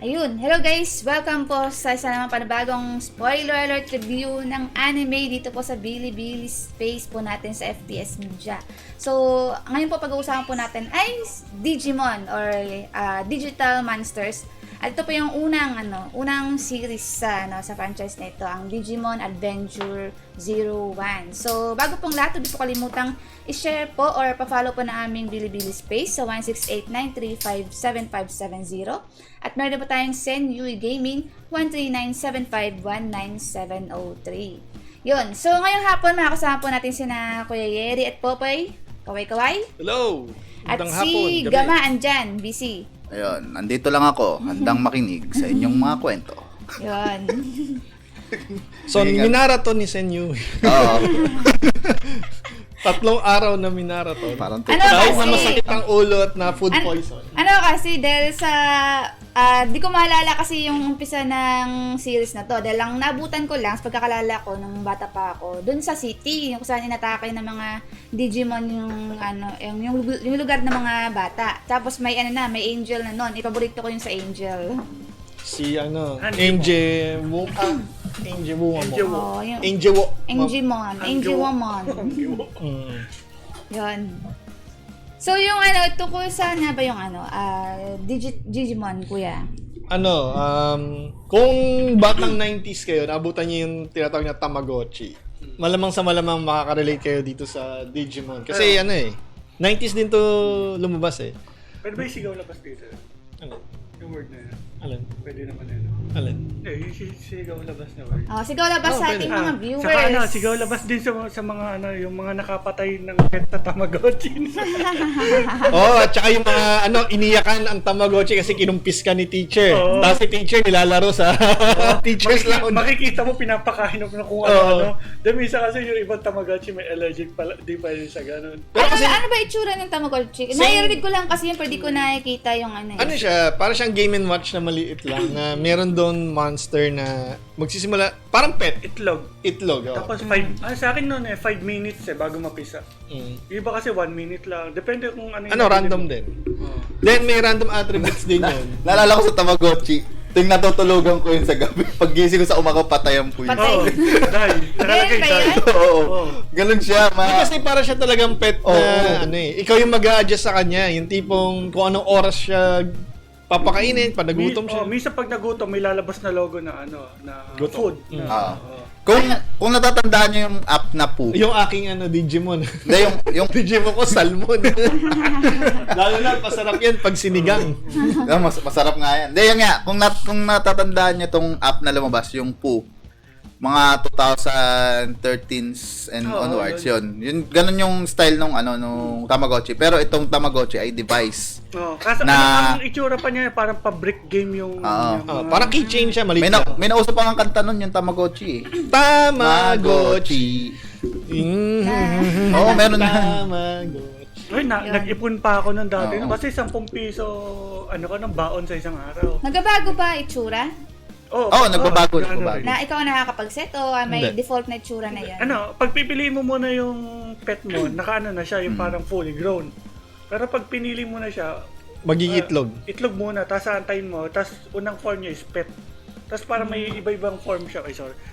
Ayun, hello guys! Welcome po sa isa naman panibagong spoiler alert review ng anime dito po sa Bilibili space po natin sa FPS Media. So, ngayon po pag-uusapan po natin ay Digimon or Digital Monsters. At ito po yung unang series sa franchise na ito, ang Digimon Adventure 01. So, bago pong lahat, hindi po kalimutang i-share po or pa-follow po na aming Bilibili space sa 16893575770. At meron po tayong Senyui Gaming 13975197003. Yun. So, ngayong hapon, makakasama po natin sina Kuya Yeri at Popoy. Kaway-kaway. Hello! At Magandang si hapon, gabi. Gama andyan, busy. Ayun, nandito lang ako, handang makinig sa inyong mga kwento. Yun. So, minarathon ni Senyu. Oo, 3 araw na minarathon. parang Ano Kahit kasi? na masakit ang ulo at na food poison. Ano kasi, dahil sa, di ko maalala kasi yung umpisa ng series na to. Dahil lang nabutan ko lang sa pagkakalala ko nung bata pa ako. Dun sa city, yung kung saan inatake ng mga Digimon yung lugar ng mga bata. Tapos may may Angel na nun. Ipaborito ko yung sa Angel. Si Angel Wo. Angel Wo. Oh, yung Angel Wo. Angemon. Yun. So yung tungkol sa ba yung Digimon, kuya? Kung batang 90s kayo, naabutan niyo yung tinatawag na Tamagotchi. Malamang sa malamang makaka-relate kayo dito sa Digimon. Kasi 90s din to lumabas eh. Pwede ba yung sigaw labas dito? Ano? Yung word na yun. Alin? Pwede naman yun. Alin? Yung sigaw labas na word. Sigaw labas sa pwede. ating mga viewers. Saka sigaw labas din sa mga yung mga nakapatay ng pet na Tamagotchi. At saka yung mga iniyakan ang Tamagotchi kasi kinumpis ka ni teacher. Oo. Tapos si teacher nilalaro sa teacher's lounge. Makikita mo pinapakain mo na kung ano-ano. Dahil minsan kasi yung ibang Tamagotchi may allergic pala, di pa yun sa ganun. Pero kasi, ano ba itsura ng Tamagotchi? Nairid ko lang kasi yun, pero di ko nakikita yung ano siya, para siyang Game & Watch na maliit lang na meron doon monster na magsisimula, parang pet. Itlog. Itlog. Tapos sa akin noon 5 minutes bago mapisa. Yung iba kasi 1 minute lang. Depende kung ano yung Random din. Then may random attributes din yun. naalala ko sa Tamagotchi, ting natutulugan ko yun sa gabi. Pag gising ko sa umaga, patayan po yun. Patay. Oo. Dahil. Nakalagay ba dahil. yan? Oo, ganun siya. Kasi para siya talagang pet na, ikaw yung mag-a-adjust sa kanya. Yung tipong kung anong oras siya papakainin, pag nagutom siya. Minsan pag nagutom, may lalabas na logo na na food. Kung natatandaan niyo yung app na po, Yung aking Digimon. hindi, yung Digimon ko, salmon. Lalo na, pasarap yan pag sinigang. masarap nga yan. Hindi, yan nga, kung natatandaan niyo tong app na lumabas, yung Poo, mga 2013s and onwards, yun. Ganun yung style nung Tamagotchi. Pero itong Tamagotchi ay device. Kasi Na- ang itsura pa niya, parang pa-brick game yung... Parang keychain siya, maliit. May nauso pa nga kanta nun yung Tamagotchi eh. Tamagotchi. Oo, meron na. Tamagotchi. Nag-ipon pa ako nun dati. Kasi 10 piso, ng baon sa isang araw. Nagbabago ba itsura? Nagbabago. Na ikaw ang nakakapag-set o may Hindi. default na itsura na yan? Pag pipiliin mo muna yung pet mo, naka na siya, yung parang fully grown. Pero pag pinili mo na siya, Magigitlog. itlog muna, tapos aantayin mo, tapos unang form niya is pet. Tapos parang may iba-ibang form siya.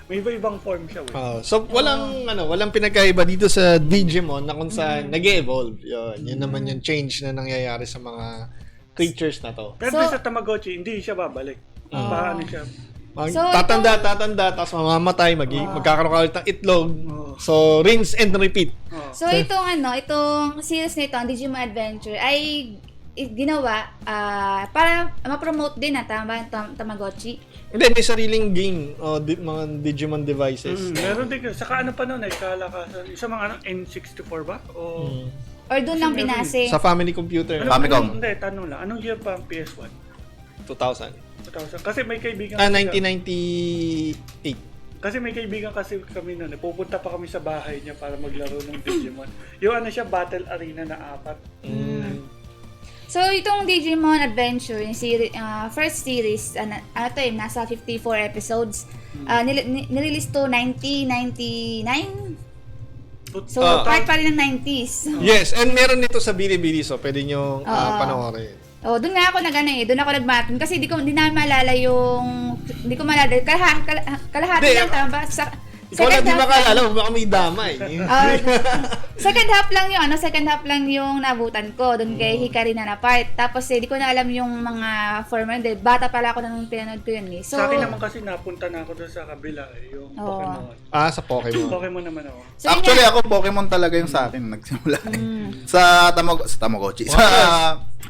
May iba-ibang form siya. So walang pinagkaiba dito sa Digimon na kung saan nag-evolve. Yun naman yung change na nangyayari sa mga creatures na to. Pero sa Tamagotchi, hindi siya babalik. Paano siya? Tatanda, tapos mamamatay, magkakaroon ka ulit ng itlog. So, rinse and repeat. So itong series na ito, ang Digimon Adventure, ay ginawa para ma-promote din Tamagotchi. Hindi, may sariling game o mga Digimon devices. Meron din. Saka pa noon, kalakasan. Sa mga N64 ba? Or doon lang binase. Sa family computer. Famicom. Hindi, tanong lang. Anong year pa ang PS1? 2000. 2000. Kasi may kaibigan 1998. Kasi may kaibigan kasi kami noon, pupunta pa kami sa bahay niya para maglaro ng Digimon. Yung siya, Battle Arena na 4. So itong Digimon Adventure, yung first series, nasa 54 episodes. Nirelease to 1999. So part pa rin ng 90s. Yes, and meron nito sa Bilibili, so pwede nyo panoorin. Oh, doon nga ako doon ako nagmarathon kasi hindi na maalala hindi ko maalala kalahati Hindi, lang tama ba? Ikaw lang di makalala, baka may damay. Second half lang yung nabutan ko doon kay Hikari na part. Tapos di ko na alam yung mga former, bata pala ako nung pinanood ko yun eh. So, sa akin naman kasi napunta na ako doon sa kabila yung Pokemon. Sa Pokemon. Pokemon naman ako. so yun Actually, nga. ako Pokemon talaga yung sa akin nagsimula. Sa Tamagotchi.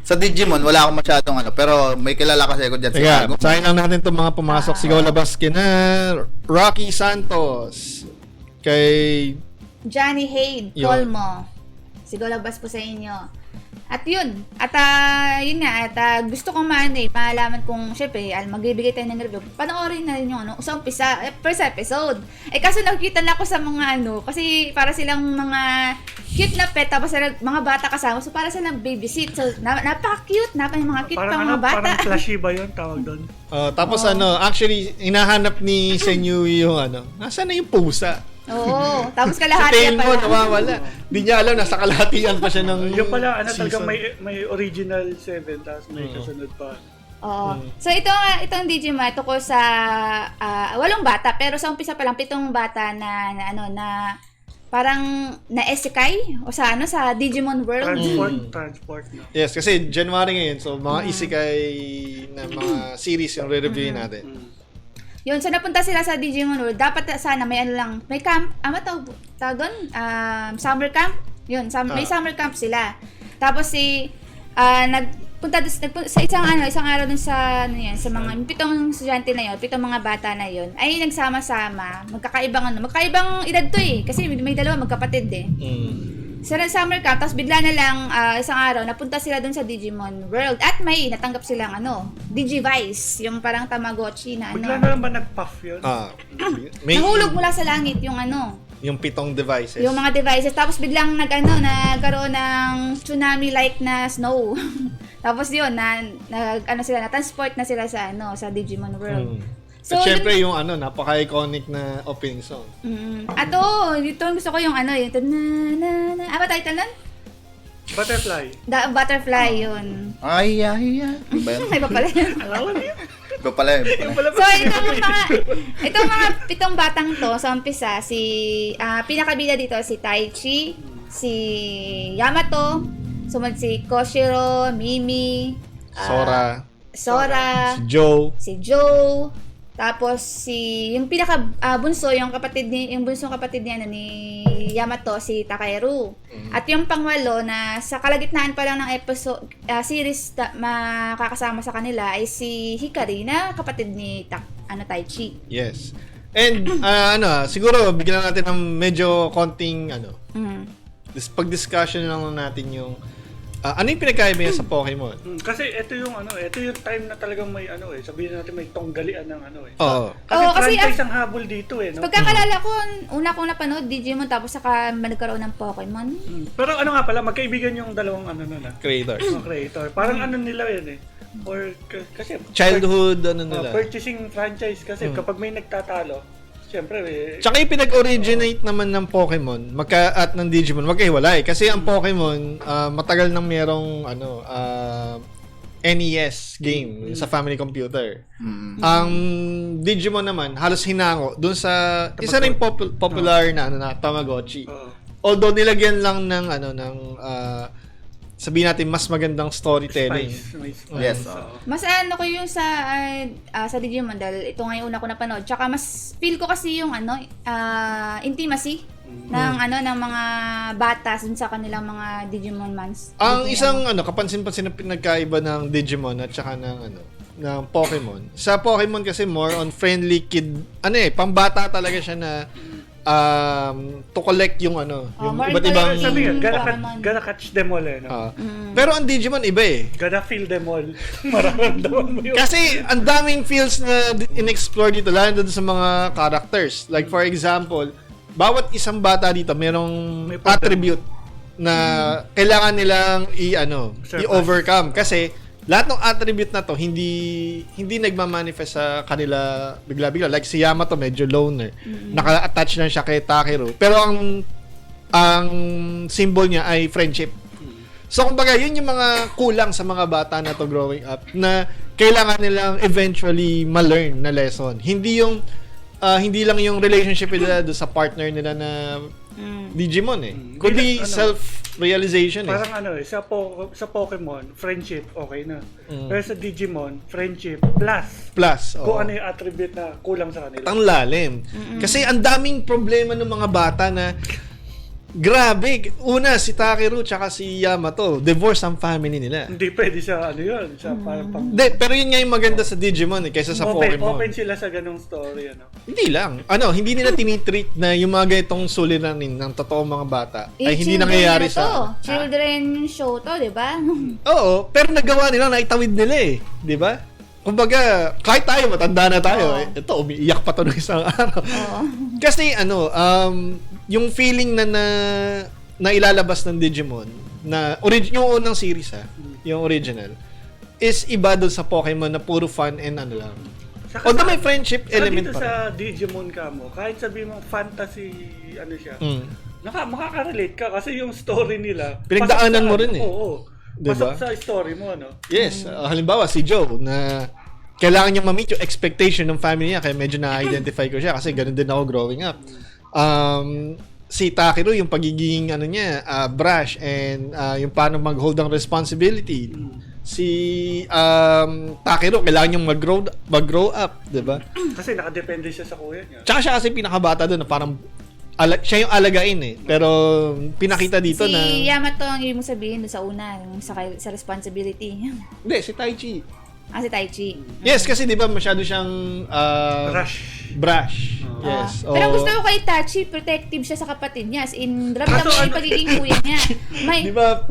Sa Digimon, wala akong masyadong pero may kilala kasi ako dyan sa Teka, bago. basahin lang natin itong mga pumasok. Sigaw labas kina Rocky Santos. Kay Johnny Haid, Yun. Colmo. Siguro labas po sa inyo. At yun. At yun nga. At gusto kong malaman kung, syempre, magbibigay tayo ng review. Panoorin na rin yung sa umpisa, first episode. Kaso nakikita na ako sa mga kasi para silang mga cute na pet, tapos mga bata kasama. So, para silang babysit. So, napaka-cute. Mga cute pa mga bata. Parang flashy ba yun tawag doon? tapos actually, hinahanap ni Senyu yung nasaan na yung pusa? Oo. Tapos Sa kalahati tail mo, pala. nawawala. Di niya alam, nasa kalahatian pa siya ng Yung pala, talagang season. may original 7, tapos may kasunod pa. Oo. So itong Digimon, ito ko sa 8 bata, pero sa umpisa pa lang 7 bata na parang na-esikay o sa Digimon World. Transport no? Yes, kasi January ngayon, so mga isekai na mga series yung re-reviewin natin. Yun, so napunta sila sa Digimon World. Dapat sana may may camp, tawag doon? Summer camp? Yun, may summer camp sila. Tapos nagpunta sa isang araw dun sa sa mga 7 estudyante na yun, 7 mga bata na yun, ay nagsama-sama, magkakaibang edad to kasi may dalawa magkapatid sa summer camp, tapos bigla na lang isang araw napunta sila dun sa Digimon World at may natanggap silang Digivice, yung parang Tamagotchi na Bigla na lang ba nag-puff yun? May nahulog mula sa langit yung yung 7 devices. yung mga devices, tapos biglang nagkaroon ng tsunami like na snow. Tapos yun na-transport na sila sa Digimon World. So, syempre yung napaka-iconic na opening song. At ito gusto ko yung ito ano title nun? Butterfly. The Butterfly yun. Ay. Iba yun. Ay, pa pala yun. Alam mo yun? Iba pala yun. So, itong mga 7 batang to, sa umpisa, pinakabida dito, si Taichi, si Yamato, sumunod si Koshiro, Mimi, Sora, si Joe, tapos yung bunso, yung bunsong kapatid niya ni Yamato, si Takeru. At yung pangwalo na sa kalagitnaan pa lang ng episode series makakasama sa kanila ay si Hikari na kapatid ni Taichi. Yes. And siguro bigyan natin ng medyo konting pag-discussion lang natin yung ano yung pinagkaiba niya sa Pokemon? Kasi ito yung time na talagang may sabihin natin may tunggalian ng Oo. Kasi franchise ang habol dito no? Pagkakalala ko, una kong napanood Digimon, tapos saka nagkaroon ng Pokemon. Pero nga pala, magkaibigan yung dalawang Creators. creator. Parang nila yun or kasi Childhood nila. purchasing franchise kasi kapag may nagtatalo, siyempre Tsaka yung pinag-originate naman ng Pokemon at ng Digimon, magkahiwalay. Kasi ang Pokemon, matagal nang merong NES game sa family computer. Ang Digimon naman, halos hinango dun sa isa ring popular na Tamagotchi. Although nilagyan lang ng sabihin natin mas magandang storytelling. Spice. Yes. Mas ko yung sa Digimon dahil ito ngayon una ko napanood. Tsaka mas feel ko kasi yung intimacy ng mga bata dun sa kanilang mga Digimon mans. Ang isang kapansin-pansin na pinagkaiba ng Digimon at saka ng Pokemon. Sa Pokemon kasi more on friendly kid, pambata talaga siya na to collect yung iba't ibang Sabi nga, Pokemon. gotta catch them all no? Pero ang Digimon iba Gotta feel them all. Mararamdaman mo yun. Kasi ang daming fields na in-explore dito lalo doon sa mga characters. Like for example, bawat isang bata dito merong attribute na kailangan nilang i-overcome kasi lahat ng attribute na to hindi nagma-manifest sa kanila bigla-bigla. Like si Yamato medyo loner. Naka-attach lang siya kay Takeru. Pero ang symbol niya ay friendship. So, kumbaga, yun yung mga kulang sa mga bata na to growing up na kailangan nilang eventually ma-learn na lesson. Hindi yung, hindi lang yung relationship nila doon sa partner nila na Digimon eh. Kundi Ano, self-realization eh. Parang sa Pokemon, friendship, okay na. Pero sa Digimon, friendship plus. Plus, Kung ano yung attribute na kulang sa kanila. ang lalim. Kasi ang daming problema ng mga bata na grabe. Una, si Takeru tsaka si Yamato, divorce ang family nila. Hindi pwede sa yun. Sa parang pang... Hindi, pero yun nga yung maganda sa Digimon eh, kaysa sa Pokemon. Open sila sa ganong story, ano. Hindi lang. Hindi nila tinitreat na yung mga ganitong suliranin ng totoong mga bata ay hindi children nangyayari ano to. sa... Children show to, di ba? Oo, pero nagawa nila, naitawid nila eh. Di ba? Kumbaga, kahit tayo, matanda na tayo. Oo. Ito, umiiyak pa to ng isang araw. Oo. Kasi yung feeling na ilalabas ng Digimon, na yung unang series yung original, is iba doon sa Pokemon na puro fun and ano lang. Although may friendship element dito pa rin. sa Digimon ka mo, kahit sabi mo fantasy, ano siya, Mm. makaka-relate ka kasi yung story nila. Pinagdaanan pasok mo sa- rin eh. Oo. Diba? Pasok sa story mo, ano. Yes, halimbawa si Joe na kailangan niya ma-meet yung expectation ng family niya kaya medyo na-identify ko siya kasi ganun din ako growing up. Si Takeru yung pagiging brash and yung paano mag-hold ang responsibility. Si Takeru kailangan niyang mag-grow up, 'di ba? Kasi nakadepende siya sa kuya niya. Tsaka siya kasi pinakabata doon na parang siya yung alagain eh. Pero pinakita dito Si na Yamato ang ibig mo sabihin doon sa una, yung sa responsibility. hindi si Taichi. Si Taichi. Yes, kasi 'di ba masyado siyang brash. Yes. Pero oo. gusto ko kay Tachi, protective siya sa kapatid niya. As in, ramdam Kaso niya yung ano- pagiging kuya niya. Di ba,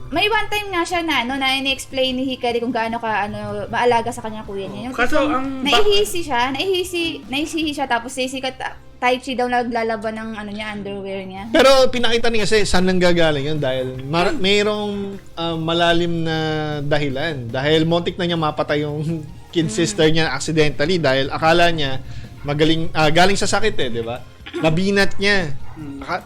May one time nga siya na ini-explain ni Hikari kung gaano ka maalaga sa kanyang kuya niya. Yung Kaso tipong ang- naihisi siya tapos si Taichi daw naglalaban ng underwear niya. Pero pinakita niya kasi saan nanggagaling yun dahil mayroong malalim na dahilan. Dahil montik na niya mapatay yung kid sister niya accidentally dahil akala niya galing sa sakit di ba? Nabinat niya.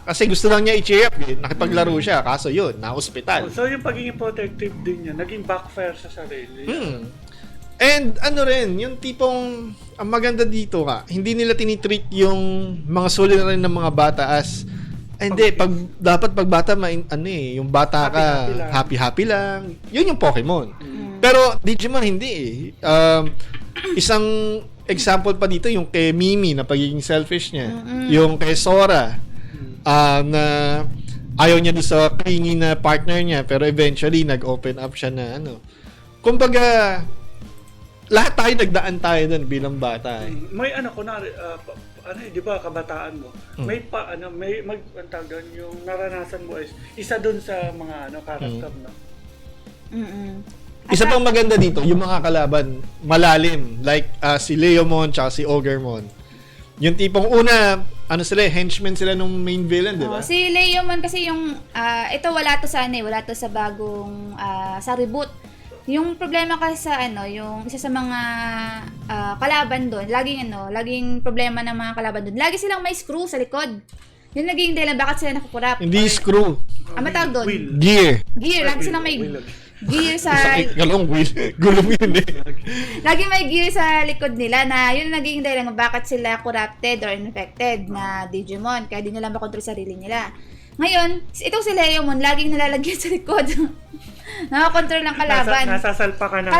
Kasi gusto lang niya i-cheer up nakipaglaro siya kaso yun, na-hospital. So yung pagiging protective din niya, naging backfire sa sarili. And rin, yung tipong ang maganda dito hindi nila tinitreat yung mga suliranin ng mga bata as hindi, dapat pag bata yung bata ka happy lang. Yun yung Pokemon. Pero Digimon hindi isang example pa dito yung kay Mimi na pagiging selfish niya. Yung kay Sora na ayaw niya doon sa clingy na partner niya pero eventually nag-open up siya na kumbaga lahat tayo nagdaan tayo doon bilang bata. May kunwari, di ba, kabataan mo, may yung naranasan mo is isa dun sa mga character, no? Isa pang maganda dito, yung mga kalaban, malalim. Like, si Leomon tsaka si Ogremon. Yung tipong una, henchmen sila nung main villain, di ba? Si Leomon kasi yung, ito wala to sa bagong, sa reboot. Yung problema kasi sa yung isa sa mga kalaban doon, laging problema ng mga kalaban doon. Lagi silang may screw sa likod. Yun naging dahilan bakit sila nakukurap. Hindi screw. Matawag doon? Wheel. Gear. Lagi silang may gear sa... Galong wheel. Gulong yun eh. Lagi may gear sa likod nila na yun naging dahilan kung bakit sila corrupted or infected na Digimon. Kaya di nila makontrol sarili nila. Ngayon, itong si Leomon, laging nilalagyan sa likod. Nakakontrol ng kalaban. Nasasalpa ka na.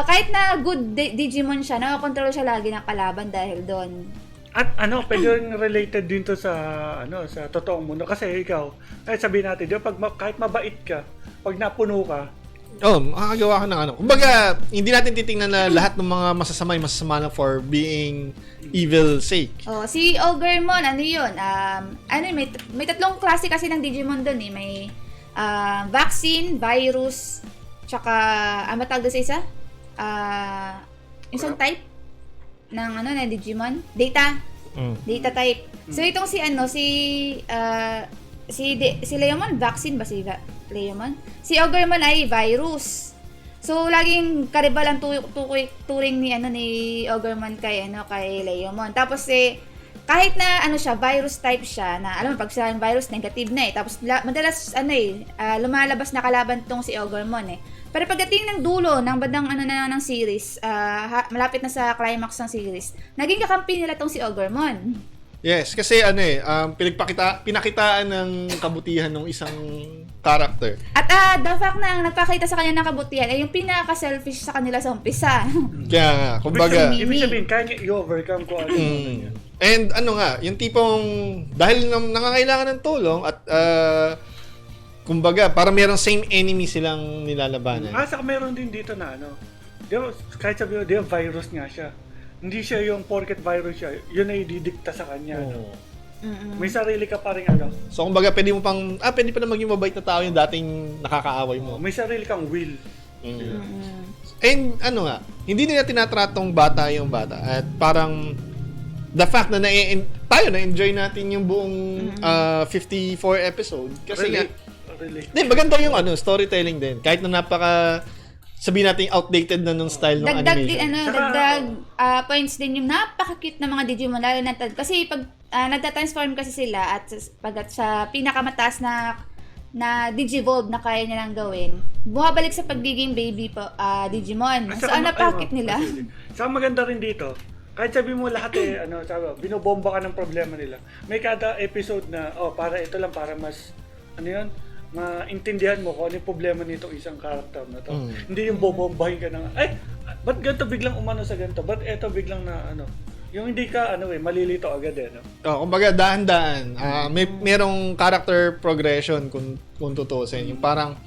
Kahit na good Digimon siya, nakakontrol siya lagi ng kalaban dahil doon. At pwede rin related din to sa sa totoong mundo kasi ikaw, kahit sabihin natin, di ba, kahit mabait ka, pag napuno ka, Makakagawa ka ng Kumbaga, hindi natin titingnan na lahat ng mga masasama na for being evil sake. Si Ogremon, yun? May tatlong klase kasi ng Digimon doon eh. May vaccine, virus, tsaka, matawag doon sa isa? Isang type ng na Digimon? Data. Data type. So itong si Leomon, vaccine ba si Leomon? Si Ogremon ay virus. So laging karibal ang turing ni Ogremon kay Leomon. Tapos kahit na ano siya, virus type siya, na alam mo, pag sila yung virus, negative na eh. Tapos madalas lumalabas na kalaban tong si Ogremon eh. Pero pagdating ng dulo, ng bandang ng series, malapit na sa climax ng series, naging kakampi nila tong si Ogremon. Yes, kasi pinakitaan ng kabutihan ng isang character. At the fact na nagpakita sa kanya ng kabutihan ay yung pinaka-selfish sa kanila sa umpisa. Kaya nga, kumbaga, Ibig sabihin, kaya niya i-overcome ko ano. and ano nga, yung tipong dahil nangangailangan ng tulong at kumbaga, para merong same enemy silang nilalabanan. Saka meron din dito na ano, di ba, kahit sabi mo, di ba, virus nga siya. Hindi siya yung porket virus siya, yun ay didikta sa kanya. No? May sarili ka pa rin ano. So kumbaga, pwede pa na maging mabait na tao yung dating nakakaaway mo. May sarili kang will. And ano nga, hindi nila tinatratong bata yung bata. At parang the fact na tayo na-enjoy natin yung buong 54 episode. Kasi Really? maganda yung storytelling din. Kahit na sabihin natin outdated na nung style ng animation. Dagdag points din yung napaka-cute na mga Digimon, lalo na kasi pag nagta-transform kasi sila at sa pinakamataas na Digivolve na kaya nilang gawin, bumabalik sa pagiging baby Digimon. So, napaka-cute nila. Saka maganda rin dito, kahit sabi mo lahat binobomba ka ng problema nila. May kada episode na, para ito lang, para mas, maintindihan mo kung ano yung problema nitong isang character na to. Hindi yung bobombahin ka ng, ba't ganito biglang umano sa ganito? Ba't eto biglang na yung hindi ka malilito agad no? Kumbaga dahan-dahan. Merong character progression kung tutusin. Yung parang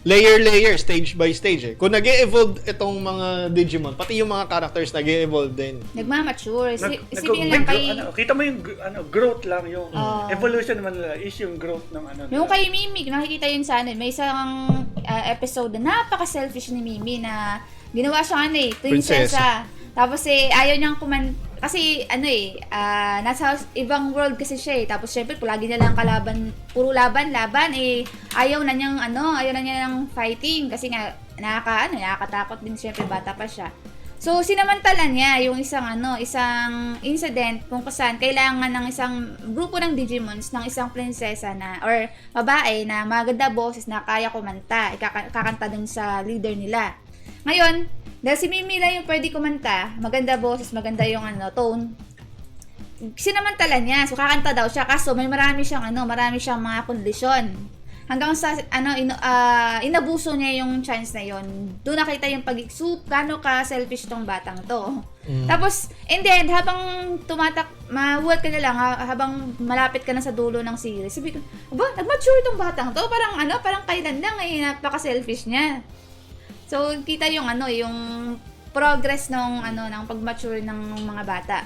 layer, stage by stage. Kung nag-e-evolve itong mga Digimon, pati yung mga characters nag-e-evolve din. Nagmamature. Isipin lang kay... kita mo yung growth lang, yung evolution naman nila is yung growth ng Yung kay Mimi, nakikita yun sa may isang episode na napaka-selfish ni Mimi na ginawa siyang prinsesa. Tapos ayaw niyang kasi nasa ibang world kasi siya tapos syempre lagi niya lang kalaban, puro laban ayaw na niyang fighting kasi nga nakakatakot din, syempre bata pa siya. So sinamantala niya yung isang incident kung saan kailangan ng isang grupo ng Digimons ng isang prinsesa or babae na maganda boses na kaya kumanta, kakanta dun sa leader nila. Ngayon, dahil si Mimi lang yung pwede kumanta, maganda boses, maganda yung tone, sinamantala niya. So kakanta daw siya, kaso marami siyang mga kondisyon. Hanggang sa inabuso niya yung chance na yon. Doon nakita yung gaano ka selfish tong batang to. Tapos in the end, habang mahuwat ka na lang, habang malapit ka na sa dulo ng series, sabi ko, nag-mature tong batang to, parang kailan lang napaka-selfish niya. So kita yung yung progress ng pag-mature ng mga bata.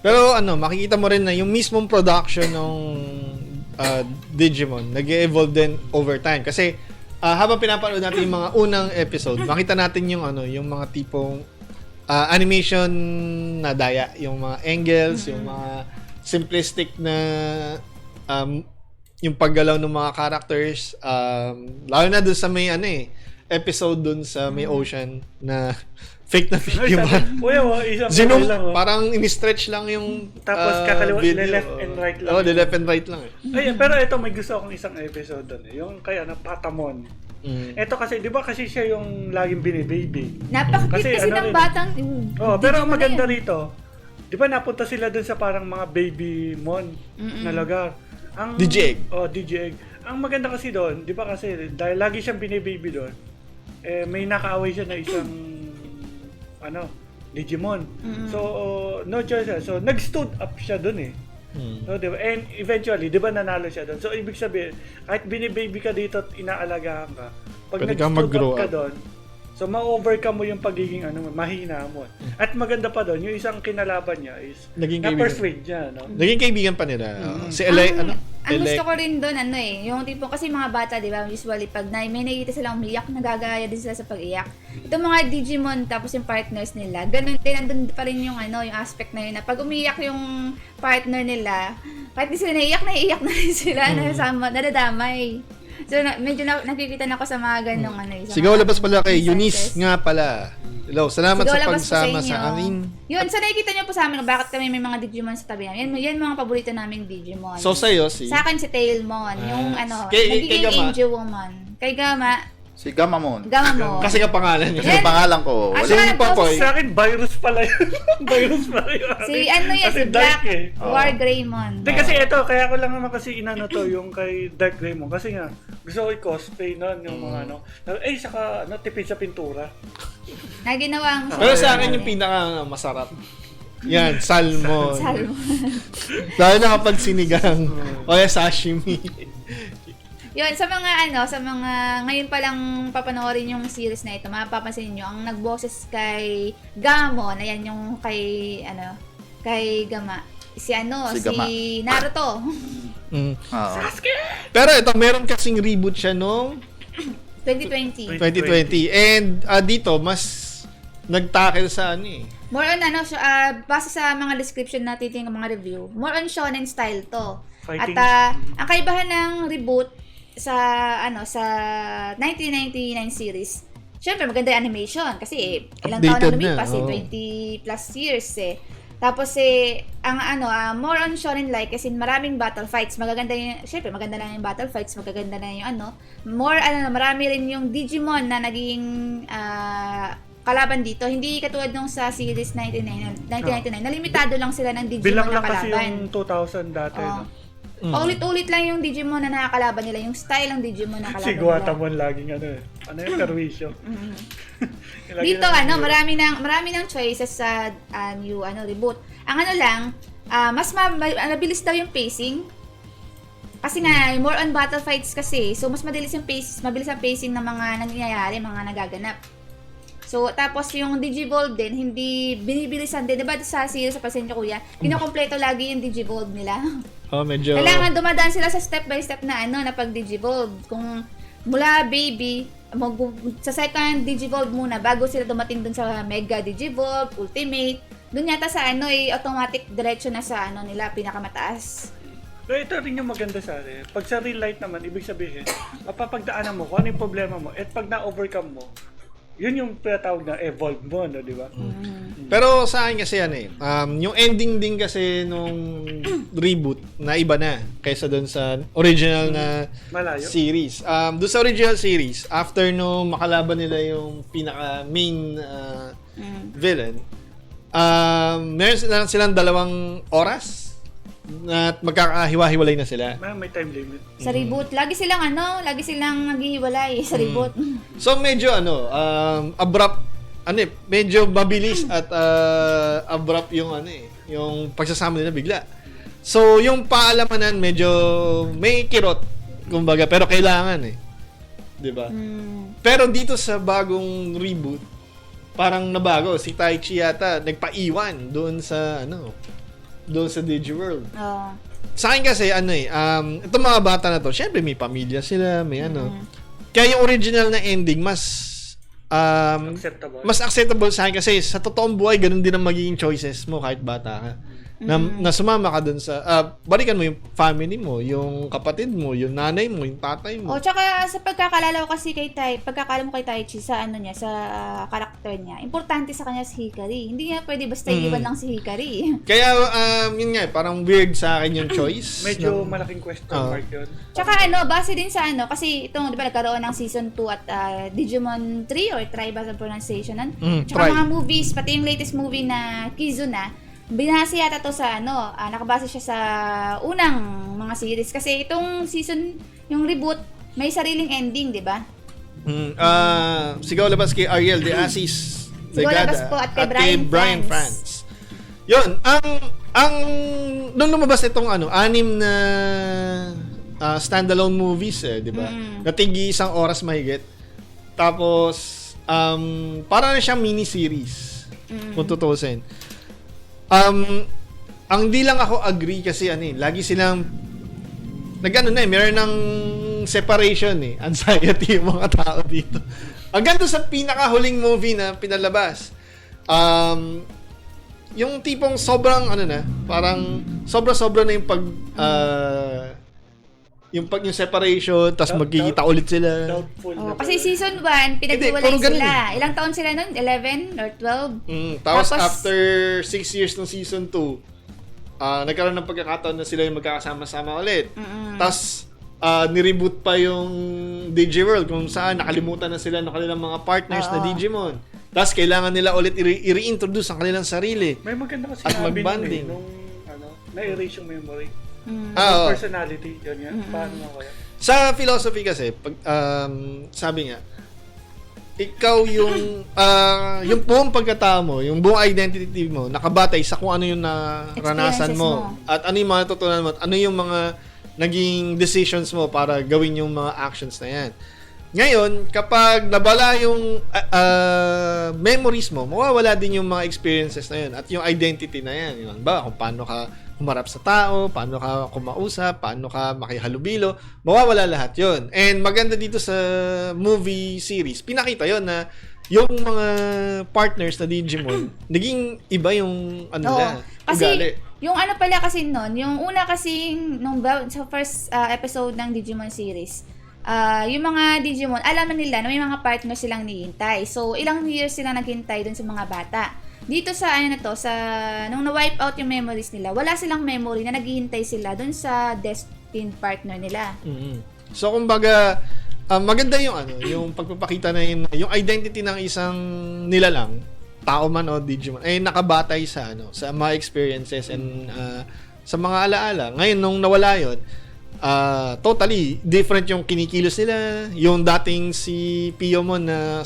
Pero makikita mo rin na yung mismong production ng Digimon nag-evolve din over time kasi habang pinapanood natin yung mga unang episode, makita natin yung yung mga tipong animation na daya, yung mga angles, yung mga simplistic na yung paggalaw ng mga characters, lalo na doon sa may episode dun sa may ocean na fake na fake yung isang lang, parang in-stretch lang yung tapos kakaliwa, left and right lang. The left and right lang pero ito may gusto akong isang episode dun yung kaya Patamon. Ito kasi, di ba kasi siya yung laging binibaby. Napaka-cute kasi ng batang pero ang maganda rito, di ba napunta sila dun sa parang mga baby mon na lugar. DJ Egg. Ang maganda kasi doon, di ba kasi dahil lagi siyang binibaby doon, may nakaaway siya na isang Digimon. So no choice. So nag-stood up siya doon So, diba? And eventually, di ba nanalo siya doon? So ibig sabihin, kahit binibaby ka dito at inaalagaan ka, pag nag-stood up ka doon, so ma-overcome mo yung pagiging mahina mo. At maganda pa doon, yung isang kinalaban niya is na-persuade niya, Naging kaibigan pa nila. Si Elay, ang gusto ko rin doon, yung tipong kasi mga bata, di ba, usually pag may nakikita silang umiyak, nagagaya din sila sa pag-iyak. Itong mga Digimon, tapos yung partners nila, ganun din, andun pa rin yung yung aspect na yun, na pag umiyak yung partner nila, kahit di sila naiiyak na rin sila, nadadamay. So, medyo nakikita na ako sa mga ganong Sigaw labas pala kay Eunice nga pala. Hello, salamat Sige, sa wala basta pagsama inyo. sa amin. Yun, so nakikita nyo po sa amin kung bakit kami may mga Digimon sa tabi namin. Yan mga paborito naming Digimon. So, sa'yo, si... Sa akin si Tailmon, yung Kay nagiging Gama? Angel Woman. Kay Gama, Si Gamamon. Gamamon. Kasi kapangalan niya. Kasi Yan. pangalan ko. Ah, Si siya Popoy. Sa akin, virus pala yun. Virus pala yun. Si ano yan, Kasi si Black dark eh. War Greymon. Hindi kasi ito, kaya ko lang naman kasi inano to, yung kay Dark Greymon. Kasi nga, gusto ko i-cosplay nun, yung mga ano. Saka tipid sa pintura. Na ginawang... Pero sa akin yung pinaka masarap. Yan, salmon. Salmon. Lalo na kapag sinigang. O kaya sashimi. Yun, sa mga ngayon pa lang papanoorin yung series na ito, mapapansin niyo ang nagboses kay Gamon, ayan yung kay Gama. Si Si Gama. Naruto. Oo. Pero ito, meron kasing reboot siya noong 2020. 2020. And dito, mas nag-tackle sa More on base sa mga description na titingnan mga review, more on shonen style to. Fighting. At ang kaibahan ng reboot sa 1999 series. Syempre maganda yung animation kasi ilang taon Updated na lumipas na, oo. 20 plus years eh. Tapos ang more on shonen like kasi maraming battle fights, magaganda yung syempre maganda na yung battle fights, magaganda na yung marami rin yung Digimon na naging kalaban dito. Hindi katulad nung sa series 1999 na limitado lang sila ng Digimon Bilang na lang kasi kalaban. yung 2000 dati, Oo. no? Paulit-ulit lang yung Digimon na nakakalaban nila, yung style ng Digimon na kalaban Si nila. Guatamon laging yung perwisyo. Dito marami ng choices sa new reboot. Ang mas mabilis daw yung pacing. Kasi nga more on battle fights kasi. So mas mabilis ang pacing ng mga nangyayari, mga nagaganap. So tapos yung Digivolve din, hindi binibilisan din. Diba sa series sa Pasensya Kuya, kinokompleto lagi yung Digivolve nila. medyo... Kailangan dumadaan sila sa step by step na na pag-Digivolve. Kung mula baby, sa second Digivolve muna bago sila dumating dun sa Mega Digivolve, Ultimate. Dun yata sa automatic diretso na sa nila pinakamataas. Pero ito rin yung maganda sa akin. Pag sa real life naman, ibig sabihin, mapapagdaanan mo kung ano yung problema mo. At pag na-overcome mo, yun yung pinatawag na evolve mo, no, di ba? Pero sa akin kasi yung ending din kasi nung reboot na iba na kaysa doon sa original na Malayo. series. Doon sa original series, after nung makalaban nila yung pinaka main villain, meron silang 2 oras at magkakahiwa-hiwalay na sila. May time limit. Sa reboot, lagi silang naghihiwalay sa reboot. So medyo abrupt medyo mabilis at abrupt yung yung pagsasama nila bigla. So yung paalamanan medyo may kirot kumbaga pero kailangan 'di ba? Pero dito sa bagong reboot parang nabago si Taichi yata nagpaiwan doon sa Digiworld. Oo. Sa akin kasi itong mga bata na to, syempre may pamilya sila, may Kaya yung original na ending mas Acceptable. mas acceptable sa akin kasi sa totoong buhay ganun din ang magiging choices mo kahit bata ka. Na sumama ka dun sa balikan mo yung family mo, yung kapatid mo, yung nanay mo, yung tatay mo. O tsaka sa pagkakalala ko kasi pagkakala mo kay Taichi sa sa karakter niya, importante sa kanya si Hikari. Hindi niya pwede basta iwan lang si Hikari. Kaya yun nga parang weird sa akin yung choice. Medyo malaking question mark yun. Tsaka base din sa kasi ito, di ba, nagkaroon ng season 2 at Digimon 3 or Tri ba sa pronunciation nun? Tsaka Tri. mga movies, pati yung latest movie na Kizuna, binase yata to sa nakabase siya sa unang mga series. Kasi itong season, yung reboot, may sariling ending, di ba? Sigaw labas kay Ariel de Asis Sigaw labas po at kay Brian France. Yun, ang nung lumabas itong 6 na standalone movies di ba? Natigi 1 oras mahigit. Tapos para na siyang mini series. Kung tutusin. Ang di lang ako agree kasi lagi silang meron ng separation anxiety yung mga tao dito. Hanggang doon sa pinakahuling movie na pinalabas. Yung tipong sobrang parang sobra-sobra na yung yung separation, tapos magkikita ulit sila. Doubtful Oh, na kasi ba? season 1, pinaghiwalay puro ganun sila. Ilang taon sila nun? 11 or 12? Tapos Tapos- after 6 years ng season 2, nagkaroon ng pagkakataon na sila yung magkakasama-sama ulit. Tapos nireboot pa yung Digiworld kung saan nakalimutan na sila ng kanilang mga partners na Digimon. Tapos kailangan nila ulit i-reintroduce ang kanilang sarili. May maganda kasi At sinabi nun mag-bonding. nung na-erase yung memory. Oo. Personality, yun yan. Paano nga kaya? Sa philosophy kasi, pag, sabi nga, ikaw yung buong pagkatao mo, yung buong identity mo, nakabatay sa kung ano yung naranasan Experiences mo. mo. At ano yung mga natutunan mo, at ano yung mga naging decisions mo para gawin yung mga actions na yan. Ngayon, kapag nabala yung memories mo, mawawala din yung mga experiences na yun at yung identity na yan. Yun ba? Kung paano ka humarap sa tao, paano ka kumausap, paano ka makihalubilo, mawawala lahat yun. And maganda dito sa movie series, pinakita yon na yung mga partners na Digimon, naging iba yung nila, kasi ugali. yung ano pala kasi nun, yung una kasi sa first episode ng Digimon series, yung mga Digimon, alam nila na may mga partners silang nihintay. So, ilang years silang naghintay dun sa mga bata. Dito sa nung na-wipe out yung memories nila, wala silang memory na naghihintay sila dun sa destined partner nila. So kumbaga maganda yung yung pagpapakita na yung identity ng isang nilalang, tao man o Digimon, ay nakabatay sa sa mga experiences and sa mga alaala. Ngayon nung nawala yun, totally different yung kinikilos nila. Yung dating si Piyomon na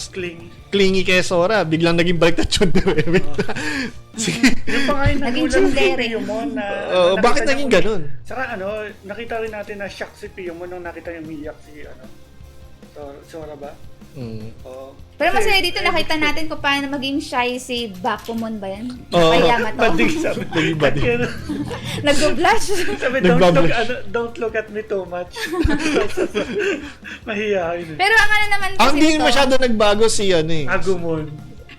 clingy kay Sora, biglang naging baliktad yun. Yung pa nga yung Naging nagulat si tsundere. Piyomon na... nakita bakit niya naging kung- ganun? Saka nakita rin natin na shock si Piyomon nung nakita niya umiyak si Sora ba? Oo. Pero Kasi- masaya dito nakita natin kung paano maging shy si Bakumon ba yan? Oo. Kay Yamato. Bading sabi. Naging bading. Nag-blush. Sabi, Nagbablush. don't look at me too much. Mahihain. Pero ang ano naman kasi Hindi nito, masyado nagbago si Agumon.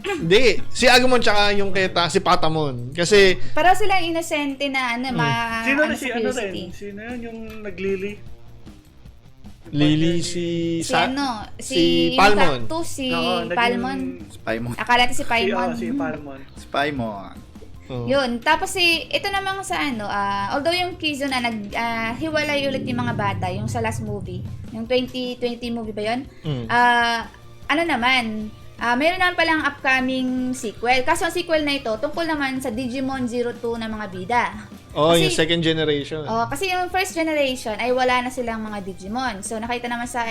Hindi. Si Agumon tsaka yung si Patamon. Kasi parang silang inosente na Sino na sa si curiosity. Sino yun yung naglili? Lily, si Si Palmon. Cactus, si Oo, naging- Palmon. Spymon. Akala natin si Palmon. Si Palmon. Spymon. Oh. Yun. Tapos ito namang sa although yung Kizo na hiwalay ulit yung mga bata, yung sa last movie, yung 2020 movie ba yun? Meron naman palang upcoming sequel. Kaso ang sequel na ito, tungkol naman sa Digimon 02 na mga bida. Yung Kasi- second generation. Kasi yung first generation ay wala na silang mga Digimon. So nakita naman sa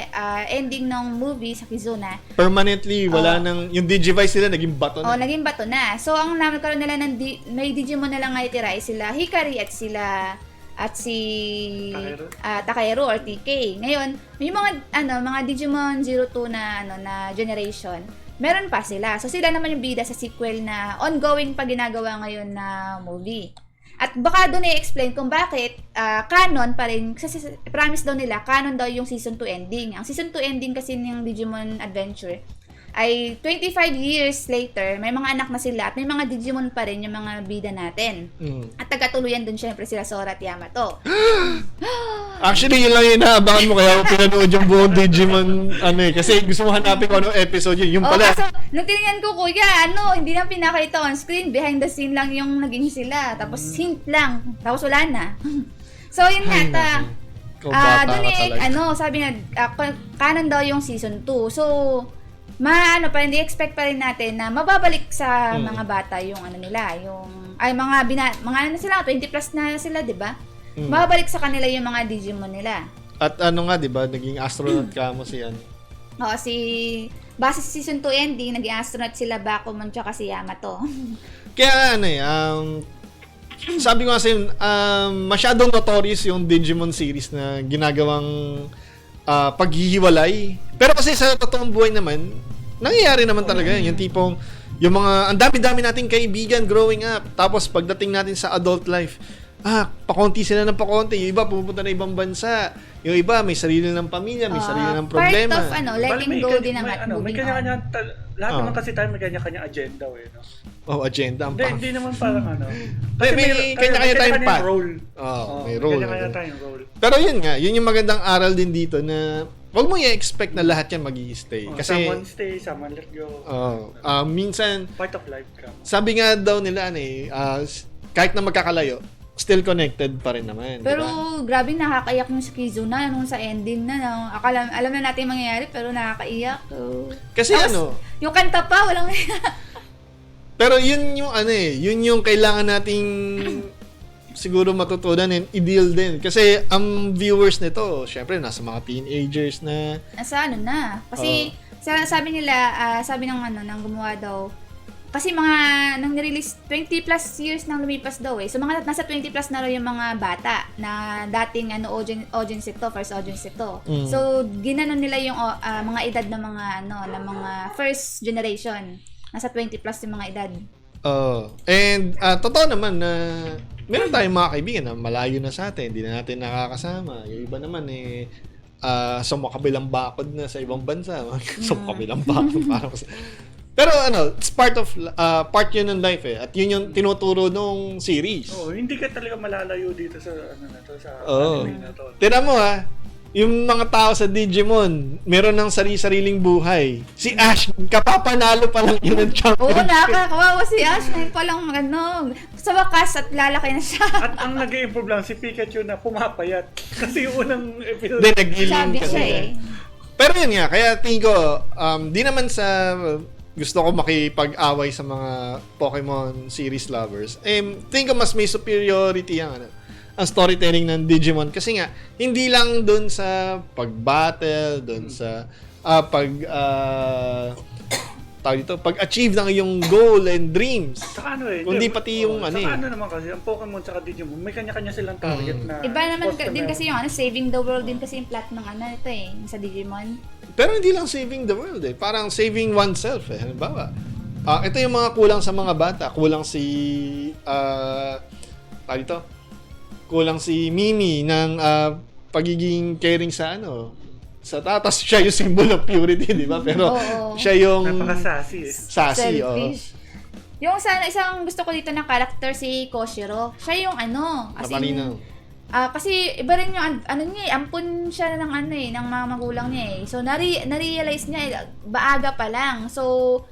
ending ng movie sa Kizuna, Permanently, wala nang, yung Digivice nila naging bato na. naging bato na. So ang nagkaroon nila ng may Digimon na lang ngayon tira ay sila Hikari at si Takeru or TK. Ngayon, may mga Digimon 02 na generation. Meron pa sila. So sila naman yung bida sa sequel na ongoing pa ginagawa ngayon na movie. At baka doon i-explain kung bakit canon pa rin, kasi promise daw nila, canon daw yung season 2 ending. Ang season 2 ending kasi ng Digimon Adventure ay 25 years later, may mga anak na sila at may mga Digimon pa rin yung mga bida natin. At tagatuluyan doon syempre sila Sora at Yamato. Actually, yun lang yung inaabangan mo, kaya ako pinanood yung buong Digimon, kasi gusto mo hanapin kung anong episode yun. Yung pala, Kaso, nung tinignan ko, kuya, hindi na pinakita on screen, behind the scene lang yung naging sila. Tapos hint lang, tapos wala na. So, yun nga, ikaw bata doon ka talaga. sabi nga, canon daw yung season 2. So, hindi expect pa rin natin na mababalik sa mga bata yung nila, mga sila, 20 plus na sila, di ba? Mababalik sa kanila yung mga Digimon nila. At di ba, naging astronaut ka mo si Oo, base sa season 2 ending, naging astronaut sila Bakumon tsaka si Yamato. Kaya sabi ko nga sa'yo, masyadong notorious yung Digimon series na ginagawang paghihiwalay. Pero kasi sa totoong buhay naman, nangyayari naman talaga yun. Yung tipong, yung mga, ang dami-dami nating kaibigan growing up. Tapos pagdating natin sa adult life, pakonti sila ng pakonti. Yung iba pupunta na ibang bansa. Yung iba may sarili ng pamilya, may sarili ng problema. Part of letting go din ang may moving kanya-kanya, on. lahat naman kasi tayo may kanya-kanya agenda no? Agenda ang Hindi naman parang may kanya-kanya tayong path. role. May role. Kanya-kanya tayong role. Pero yun nga, yun yung magandang aral din dito na wag mo i-expect na lahat yan mag-i-stay. Kasi Someone stay, someone let go. minsan, Part of life ka. sabi nga daw nila, kahit na magkakalayo, still connected pa rin naman. Pero diba? grabe nakakaiyak yung si Kizuna nung sa ending na. No? Alam na natin yung mangyayari pero nakakaiyak. Kasi Tapos, yung kanta pa, walang pero yun yung yun yung kailangan nating siguro matutunan and i-deal din. Kasi ang viewers nito, syempre nasa mga teenagers na. nasa ano na. Kasi sabi nila, sabi ng gumawa daw, kasi nang nirelease 20 plus years nang lumipas daw So mga nasa 20 plus na raw yung mga bata na dating audience ito, first audience ito. So ginanon nila yung mga edad ng mga ng mga first generation. Nasa 20 plus yung mga edad. And totoo naman na meron tayong mga kaibigan na malayo na sa atin, hindi na natin nakakasama. Yung iba naman sa makabilang bakod na sa ibang bansa. Sa makabilang bakod parang pero it's part yun ng life At yun yung tinuturo nung series. Hindi ka talaga malalayo dito sa sa anime na to. Tira mo yung mga tao sa Digimon, meron ng sariling buhay. Si Ash, kapapanalo pa lang yun ng champion. Oo, nakakawawa si Ash. Ngayon pa lang sa wakas at lalaki na siya. At ang nag-i-improve lang si Pikachu na pumapayat. Kasi yung unang episode. Hindi, nag-healing Sabi kasi. siya Pero yun nga, kaya tingin ko, di naman sa gusto ko makipag-away sa mga Pokemon series lovers. Tingin ko mas may superiority ang storytelling ng Digimon kasi nga hindi lang doon sa pag-battle, doon sa pag-achieve ng iyong goal and dreams. Saka kundi pati yung saka naman kasi ang Pokemon saka Digimon may kanya-kanya silang target na Iba naman customer. din kasi yung saving the world din kasi yung plot ng ito sa Digimon. Pero hindi lang saving the world parang saving oneself halimbawa. Ito yung mga kulang sa mga bata, kulang si kulang si Mimi ng pagiging caring sa tatas siya yung symbol of purity, di ba? Pero siya yung napaka-sassy sassy, selfish. Yung isang gusto ko dito na character si Koshiro. Siya yung as in, kasi iba rin yung ampun siya ng ng mga magulang niya So na-realize niya baaga pa lang. So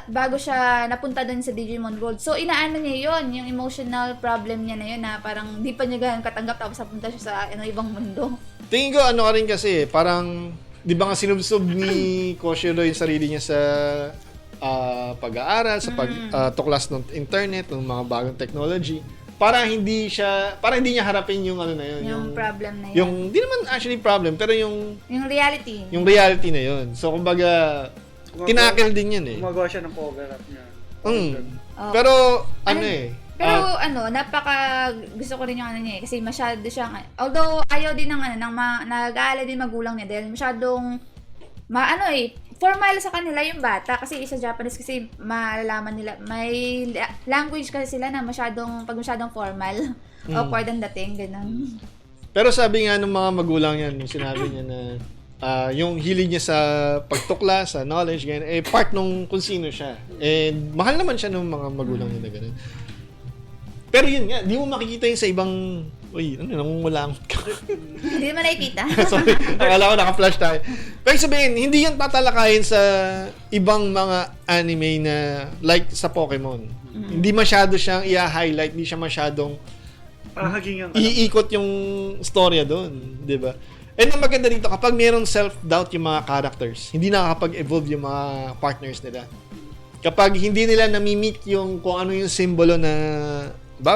bago siya napunta doon sa Digimon World. So inaano niya yon yung emotional problem niya na yun na parang di pa niya ganun katanggap tapos napunta siya sa ibang mundo. Tingin ko rin kasi parang di ba nga sinubsob ni Koshiro yung sarili niya sa pag-aaral, sa pagtuklas ng internet, ng mga bagong technology. Para hindi niya harapin yung yung problem na yun. Yung di naman actually problem, pero yung reality. Yung reality na yun. So kumbaga tinakil din yan Gumagawa siya ng cover-up niya. Pero Pero napaka gusto ko rin yung niya kasi masyado siyang although ayaw din ng nag-aalala din magulang niya dahil masyadong formal sa kanila yung bata kasi sa Japanese kasi malalaman nila may language kasi sila na masyadong formal awkward ang dating ganun. Pero sabi nga ng mga magulang yan yung sinabi niya na yung hilig niya sa pagtukla, sa knowledge, ganyan, part nung kung sino siya. And mahal naman siya ng mga magulang niya na ganun. Pero yun nga, di mo makikita yung sa ibang, nangungulangot ka. Hindi mo nakikita. Sorry, akala ko naka-flash tayo. Pero sabihin, hindi yan tatalakayin sa ibang mga anime na like sa Pokemon. Hindi masyado siyang i-highlight, hindi siya masyadong iikot yung storya doon, di ba? And ang maganda dito, kapag mayroong self-doubt yung mga characters, hindi nakakapag-evolve yung mga partners nila. Kapag hindi nila nami-meet yung kung ano yung simbolo na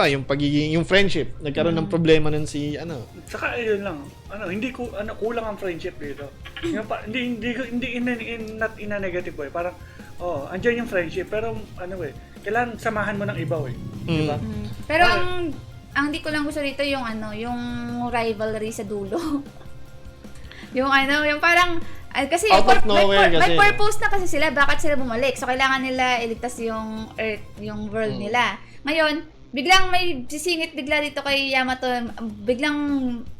yung pagiging yung friendship, nagkaroon ng problema nun si Saka yun lang, kulang ang friendship dito. Hindi not in a negative way. Parang andyan yung friendship pero kailangan samahan mo ng iba di ba? Pero ang di ko lang gusto dito yung yung rivalry sa dulo. yung parang kasi out of nowhere may purpose na kasi sila bakit sila bumalik. So kailangan nila iligtas yung Earth, yung world nila. Ngayon, biglang may sisingit bigla dito kay Yamato, biglang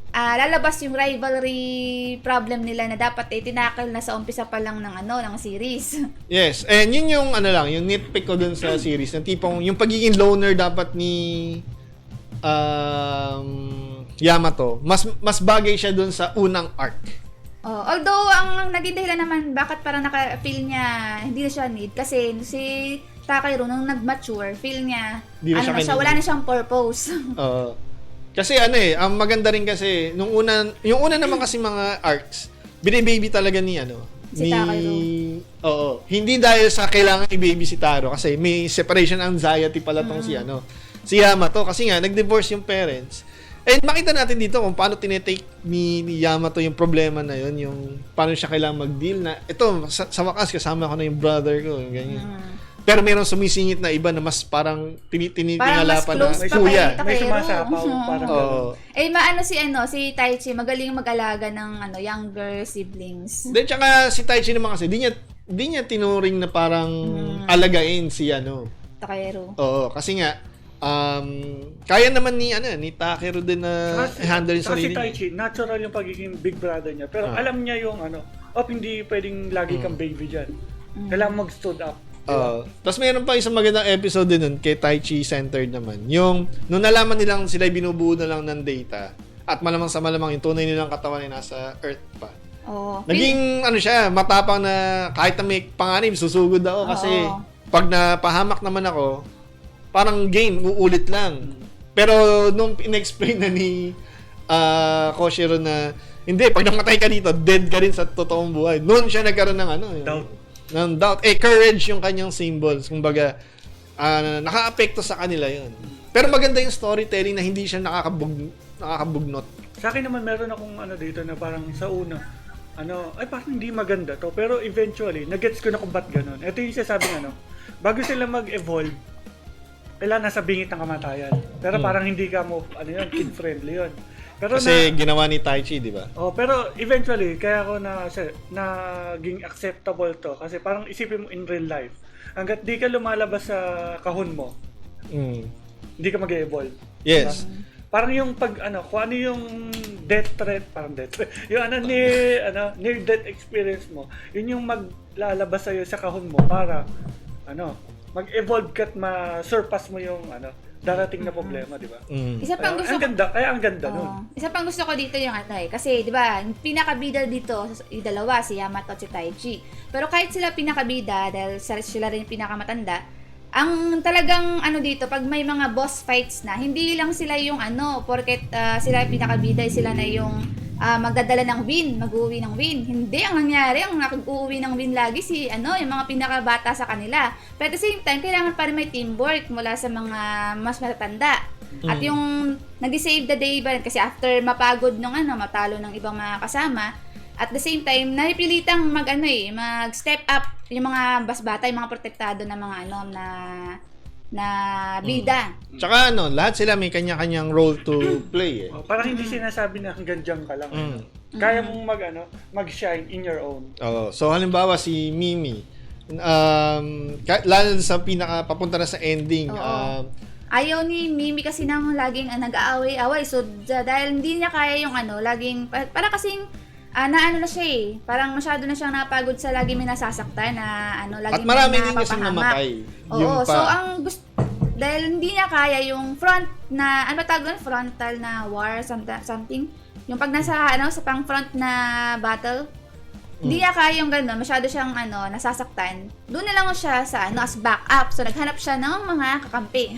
lalabas yung rivalry problem nila na dapat tinakal na sa umpisa pa lang ng ng series. Yes, and yun yung yung nitpick ko dun sa series, ng tipong yung pagiging loner dapat ni Yamato, mas bagay siya dun sa unang arc. Although ang naging dahilan naman bakit parang naka-feel niya hindi na siya need kasi si Takahiro nung nag-mature, feel niya Di na siya wala na siyang purpose. Kasi ang maganda rin kasi yung una naman kasi mga arcs, binibaby talaga ni Si Takahiro. Oo, hindi dahil sa kailangan i-baby si Taro kasi may separation anxiety pala tong si Yamato kasi nga nag-divorce yung parents. And makita natin dito kung paano tinetake ni Yamato yung problema na yun, yung paano siya kailangan mag-deal na ito, sa wakas kasama ko na yung brother ko, yung ganyan. Pero mayroong sumisingit na iba na mas parang tinitingalapan na close pa kuya. kay May Takahiro. sumasapaw, parang ganun. Si Taichi magaling mag-alaga ng younger siblings. Then tsaka si Taichi naman kasi di niya tinuring na parang alagain si Takahiro. Oo, kasi nga kaya naman ni Takahiro din na handle yung Saka si sarili niya. Taichi, natural yung pagiging big brother niya. Pero alam niya yung hindi pwedeng lagi kang baby dyan. Kailangan mag-stood up. Tapos mayroon pa isang magandang episode din nun kay Taichi centered naman. Yung nung nalaman nilang sila binubuo na lang ng data at malamang sa malamang yung tunay nilang katawan ay nasa Earth pa. Naging siya, matapang na kahit na may panganib, susugod ako kasi pag napahamak naman ako, parang game, uulit lang. Pero nung in-explain na ni Koshiro na hindi, pag namatay ka dito, dead ka rin sa totoong buhay. Noon siya nagkaroon ng doubt. Courage yung kanyang symbols. Kumbaga, naka-apekto sa kanila yun. Pero maganda yung storytelling na hindi siya nakakabugnot. Sa akin naman meron akong dito na parang sa una, parang hindi maganda to. Pero eventually, nagets ko na kung ba't ganun. Ito yung sasabing bago sila mag-evolve, kailangan nasa bingit ng kamatayan. Pero parang hindi ka mo, kid-friendly yun. Pero kasi ginawa ni Taichi, di ba? Pero eventually, kaya ako naging acceptable to. Kasi parang isipin mo in real life, hanggat di ka lumalabas sa kahon mo, hindi ka mag-evolve. Yes. Diba? Parang yung kung ano yung death threat, yung near-death experience mo, yun yung maglalabas sa'yo sa kahon mo para, mag-evolve ka at ma-surpass mo yung, darating na problema, di ba? Isa pang gusto Ang ganda nun. Isa pang gusto ko dito yung kasi 'di ba, yung pinakabida dito yung dalawa si Yamato at si Taichi. Pero kahit sila pinakabida dahil sila rin yung pinakamatanda, ang talagang dito pag may mga boss fights na, hindi lang sila yung porket sila yung pinakabida, sila na yung magdadala ng win, mag-uwi ng win. Hindi, ang nangyari, ang nakag-uwi ng win lagi yung mga pinakabata sa kanila. Pero at the same time, kailangan pa rin may teamwork mula sa mga mas matatanda. At yung nag-save the day ba, kasi after mapagod nung matalo ng ibang mga kasama, at the same time, napilitang mag-step up yung mga basbata, yung mga protektado na mga na bida. Tsaka lahat sila may kanya-kanyang role to play eh. Parang hindi sinasabi na hanggang dyan ka lang. Kaya mong mag-shine in your own. So halimbawa si Mimi, lalo sa papunta na sa ending, ayaw ni Mimi kasi nang laging nag-aaway-away. So dahil hindi niya kaya yung laging para kasing na siya parang masyado na siyang napagod sa lagi may nasasaktan na lagi at marami may din kasi namatay. Oo, so ang gusto dahil hindi niya kaya yung front na frontal na war something yung pag nasa sa pang front na battle hindi niya kaya yung gano'n, masyado siyang nasasaktan. Doon na lang siya sa as backup. So naghanap siya ng mga kakampi.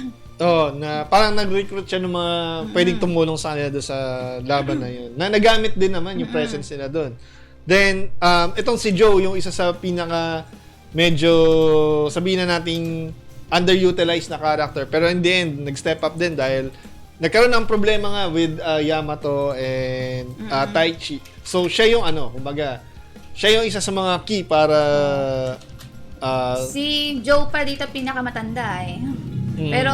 Na parang nag-recruit siya ng mga pwedeng tumulong sa kanila doon sa laban na yun. Na nagamit din naman yung presence nila doon. Then, itong si Joe, yung isa sa pinaka medyo sabihin na nating underutilized na character. Pero in the end, nag-step up din dahil nagkaroon ng problema nga with Yamato and Taichi. So, siya yung kumbaga, siya yung isa sa mga key para si Joe pa dito pinakamatanda Pero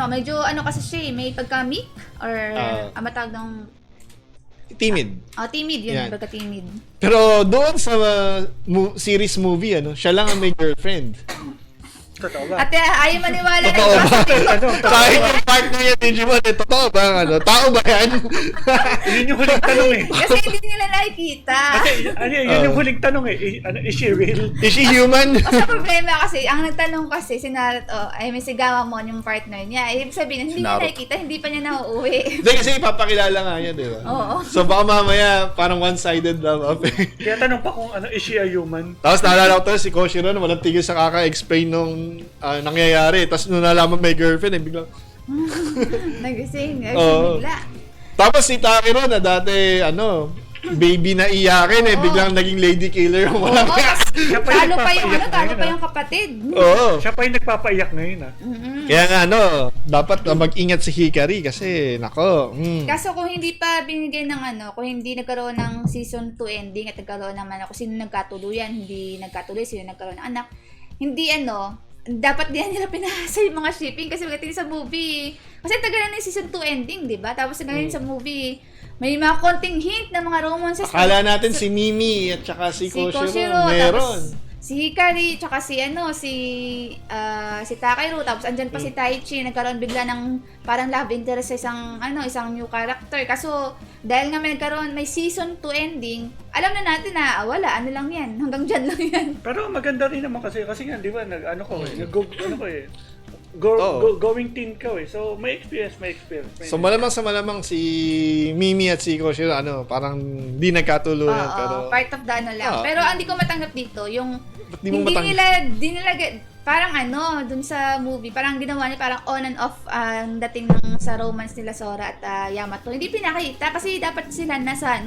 medyo kasi siya may pagka-meek or matawag ng timid. Timid yun, Yan. pagka-timid. Pero doon sa series movie siya lang ang may girlfriend. Totoo ba? At ayaw maniwala na Totoo ba? Ano, Kahit yung partner niya, Digimon, totoo ba? Ano, tao ba yan? Yun yung huling tanong eh. Kasi hindi nila nakikita. Kasi, yun yung huling tanong eh. Is she real? Is she human? O sa problema kasi, ang nagtanong kasi, si Naruto, ay may sigawan mo yung partner niya. Ibig sabihin, hindi Si niya Naruto. nakikita, hindi pa niya nauuwi. Hindi kasi ipapakilala nga niya, di ba? Oo. So baka mamaya parang one-sided love affair. Kaya tanong pa kung is she a human? Tapos naalala ko si Koshiro na walang tigil sa kaka-explain nung nangyayari. Tapos nung nalaman may girlfriend, biglang... Nagising, Oo. bigla. Tapos si Takiro na dati, baby na iyakin biglang naging lady killer. Oo, Walang tas Siya pa talo pa yung nagpapaiyak talo ngayon, pa ah. yung kapatid. Oo. Siya pa yung nagpapaiyak ngayon ah. Kaya nga, dapat mag-ingat si Hikari kasi, nako. Kaso kung hindi pa binigyan ng kung hindi nagkaroon ng season 2 ending at nagkaroon naman kung sino nagkatuluyan, hindi nagkatuloy, sino nagkaroon ng anak, hindi dapat diyan nila pinasa yung mga shipping kasi magating sa movie. Kasi tagal na yung season 2 ending, di ba? Tapos ngayon sa movie, may mga konting hint na mga romances. Akala natin si Mimi at saka si Koshiro, meron. Tapos si Hikari, tsaka si Takiro, tapos andyan pa si Taichi, nagkaroon bigla ng parang love interest sa isang new character. Kaso, dahil nga may season 2 ending, alam na natin na, wala, lang yan, hanggang dyan lang yan. Pero maganda rin naman kasi nga di ba Oo. going teen ka eh. So may experience. So malamang sa malamang si Mimi at si Koshiro parang di nagkatuluyan Oo, pero part of the lang. Oo. Pero ang di ko matanggap dito, yung ba't di mo matang- di nila parang dun sa movie, parang ginawa niya parang on and off ang dating ng sa romance nila Sora at Yamato. Hindi pinakita kasi dapat sila nasa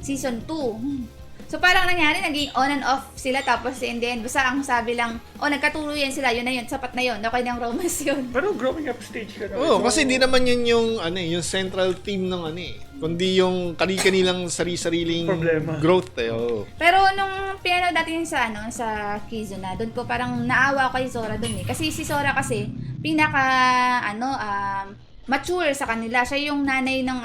season 2. So parang nangyari, naging on and off sila tapos in the end, basta ang sabi lang, nagkatuluyan sila, yun na yun, sapat na yun, okay na yung romance yun. Pero growing up stage ka na. Oo, kasi hindi naman yun yung yung central theme ng kundi yung kani-kanilang sari-sariling Problema. growth Oo. Pero nung pinanood natin sa sa Kizuna, doon ko parang naawa ko kay Sora doon eh. Kasi si Sora kasi pinaka mature sa kanila. Siya yung nanay ng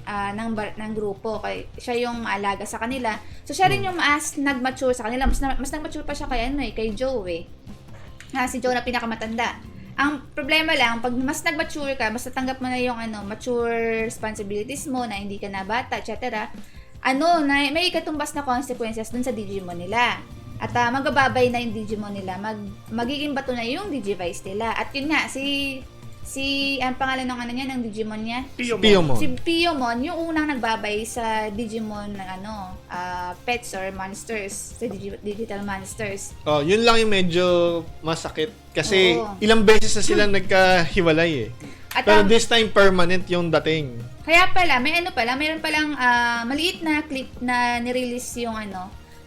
ng grupo. Siya yung maalaga sa kanila. So siya rin yung mas nag-mature sa kanila. Mas nag-mature pa siya kay Joe eh. Si Joe na pinakamatanda. Ang problema lang, pag mas nag-mature ka, mas natanggap mo na yung mature responsibilities mo na hindi ka na bata, etc. Na may ikatumbas na consequences dun sa Digimon nila. At magbababay na yung Digimon nila, magiging bato na yung Digivice nila. At yun nga, ang pangalan ng ng Digimon niya? Piyomon. Si Piyomon, yung unang nagbabay sa Digimon ng pets or monsters, sa digital monsters. Yun lang yung medyo masakit kasi Oo. ilang beses na sila nagkahiwalay At Pero this time permanent yung dating. kaya pala, mayroon palang maliit na clip na nirelease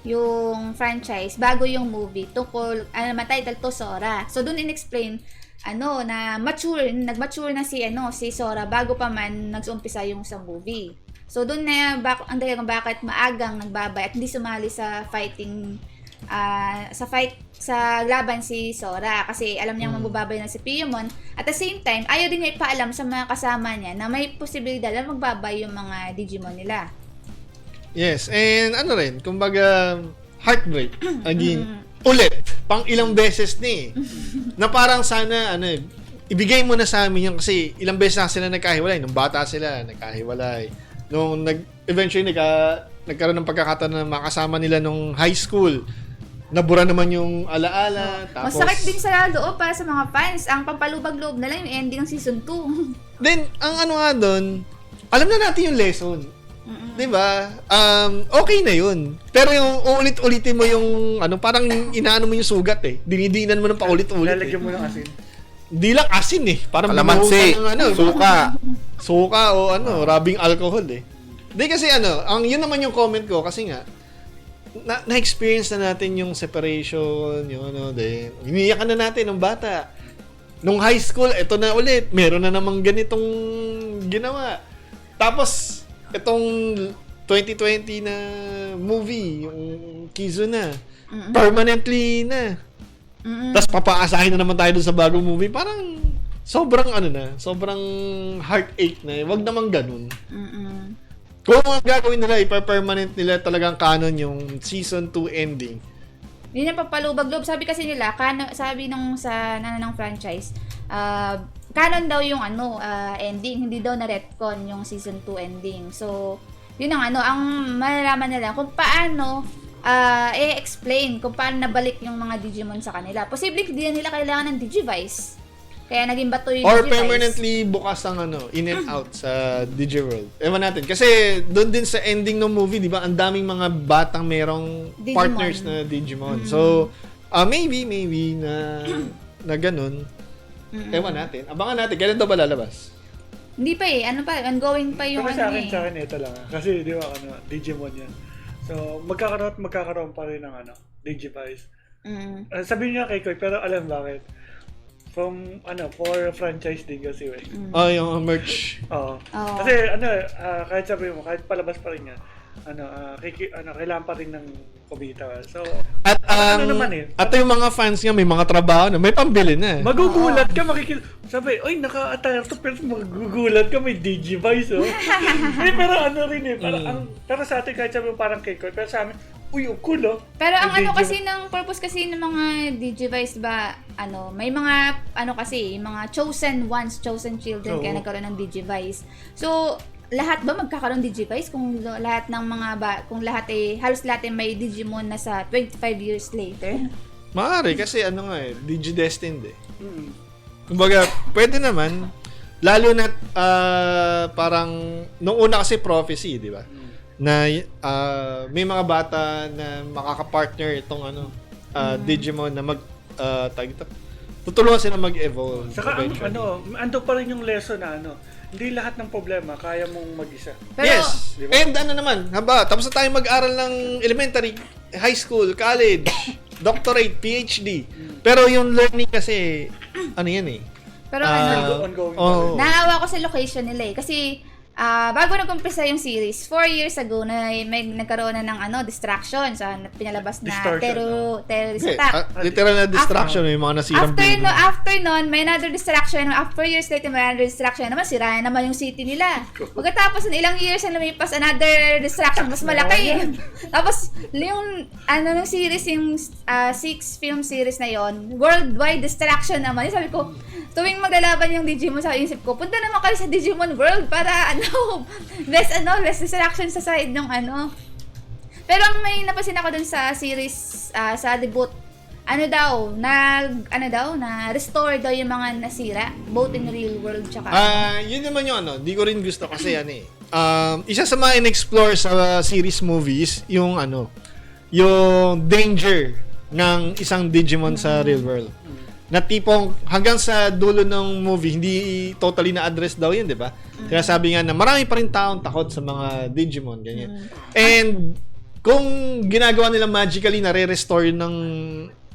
yung franchise bago yung movie tungkol, title to Sora. So doon in-explain na nag-mature na si Sora bago pa man nag-umpisa yung sa movie. So doon na ang dahilan kung bakit maagang nagbabay at hindi sumali sa fighting sa laban si Sora kasi alam niyang magbabay na si Piyomon. At the same time, ayaw din niya ipaalam sa mga kasama niya na may posibilidad na magbabay yung mga Digimon nila. Yes, and rin, kumbaga heartbreak again. Ulit, pang ilang beses na parang sana ibigay mo na sa amin yan kasi ilang beses na sila nagkahiwalay. Nung bata sila, nagkahiwalay. Nung eventually nagkaroon ng pagkakataon na makasama nila nung high school. Nabura naman yung alaala. Tapos, Masakit din sa loob para sa mga fans. Ang pampalubag-loob na lang yung ending ng season 2. Then, ang nga doon, alam na natin yung lesson. Diba? Okay na yun. Pero yung uulit-ulitin mo yung parang inaano mo yung sugat Dinidinan mo ng paulit-ulit. Lalagyan mo ng asin. Di lang asin Parang Kalamansi, binuhusan ng suka. Suka o rubbing alcohol Di kasi yun naman yung comment ko kasi nga na-experience na natin yung separation, din. Iniyakan na natin ng bata. Nung high school, eto na ulit. Meron na namang ganitong ginawa. Tapos, itong 2020 na movie, yung Kizuna, permanently na. Tapos papaasahin na naman tayo dun sa bagong movie. Parang sobrang sobrang heartache na. Wag namang ganun. Kung ang gagawin nila, ipa-permanent nila talagang canon yung season 2 ending, Yun yung papalubag-loob. Sabi kasi nila, sabi nung sa ng franchise, canon daw yung ending, hindi daw na retcon yung season 2 ending. So, yun ang ang malalaman nila kung paano i-explain kung paano nabalik yung mga Digimon sa kanila. Posible hindi na nila kailangan ng Digivice. Kaya naging bato yung Or Digivice. permanently bukas ang in and out sa Digiworld. Ewan natin. Kasi doon din sa ending ng movie, di ba, ang daming mga batang merong Digimon. partners na Digimon. So, maybe na ganun. Ewan natin. Abangan natin. Kailan to ba lalabas? Hindi pa ano pa, ongoing pa yung Pero sa akin ito lang. Kasi di ba, Digimon yan. So, magkakaroon pa rin ng Digivice. Sabihin niya kay Koy, pero alam bakit? For franchise din kasi, eh. Yung merch. Oo. Oo. Kasi, kahit sabihin mo, kahit palabas pa rin yan, kailangan pa rin ng kumita. So, At naman eh. at yung mga fans nga may mga trabaho na, may pambili na. Magugulat ka, sabi, oy, naka-attire to, pero magugulat ka, may Digivice, oh. Pero rin eh, pero sa atin, kahit sabi mo parang kay Koy, pero sa amin, uy, cool, oh. Pero ang May kasi ng purpose kasi ng mga Digivice ba, may mga kasi, mga chosen ones, chosen children kaya nagkaroon ng Digivice. So, lahat ba magkakaroon Digivice kung lahat ng mga halos lahat ay may Digimon na sa 25 years later? Maaari kasi Digidestined eh. Kumbaga, pwede naman, lalo na parang, nung una kasi prophecy, di ba? Na may mga bata na makaka-partner itong Digimon na tutulungan sila mag-evolve. Saka eventually. ando pa rin yung lesson na hindi lahat ng problema kaya mong mag-isa. Pero, Yes! Di ba? And naman, tapos na tayo mag-aral ng elementary, high school, college, doctorate, PhD. Pero yung learning kasi, yan eh. pero ongoing. Oo. naawa ko sa location nila eh. Kasi, bago nag-umpisa yung series, 4 years ago na may nagkaroon na ng distraction sa pinalabas na Distortion, terrorist Okay, attack. literal na distraction, may mga nasirang building. After nun, may another distraction. After years later, may another distraction. Naman, sira na naman yung city nila. Pagkatapos ng ilang years na lumipas, another distraction, mas malaki. Tapos, yung, nung series, yung 6-film series na yon, worldwide distraction naman. Sabi ko, tuwing maglalaban yung Digimon, sa isip ko, punta naman kayo sa Digimon World para, less distraction sa side ng Pero ang may napansin ako dun sa series, sa debut, na restore daw yung mga nasira, both in real world tsaka. Yun naman yung di ko rin gusto kasi isa sa mga in-explore sa series movies, yung yung danger ng isang Digimon sa real world. Na tipong hanggang sa dulo ng movie, hindi totally na-address daw yun, di ba? Kaya sabi nga na marami pa rin taong takot sa mga Digimon, ganyan. And kung ginagawa nila magically, nare-restore ng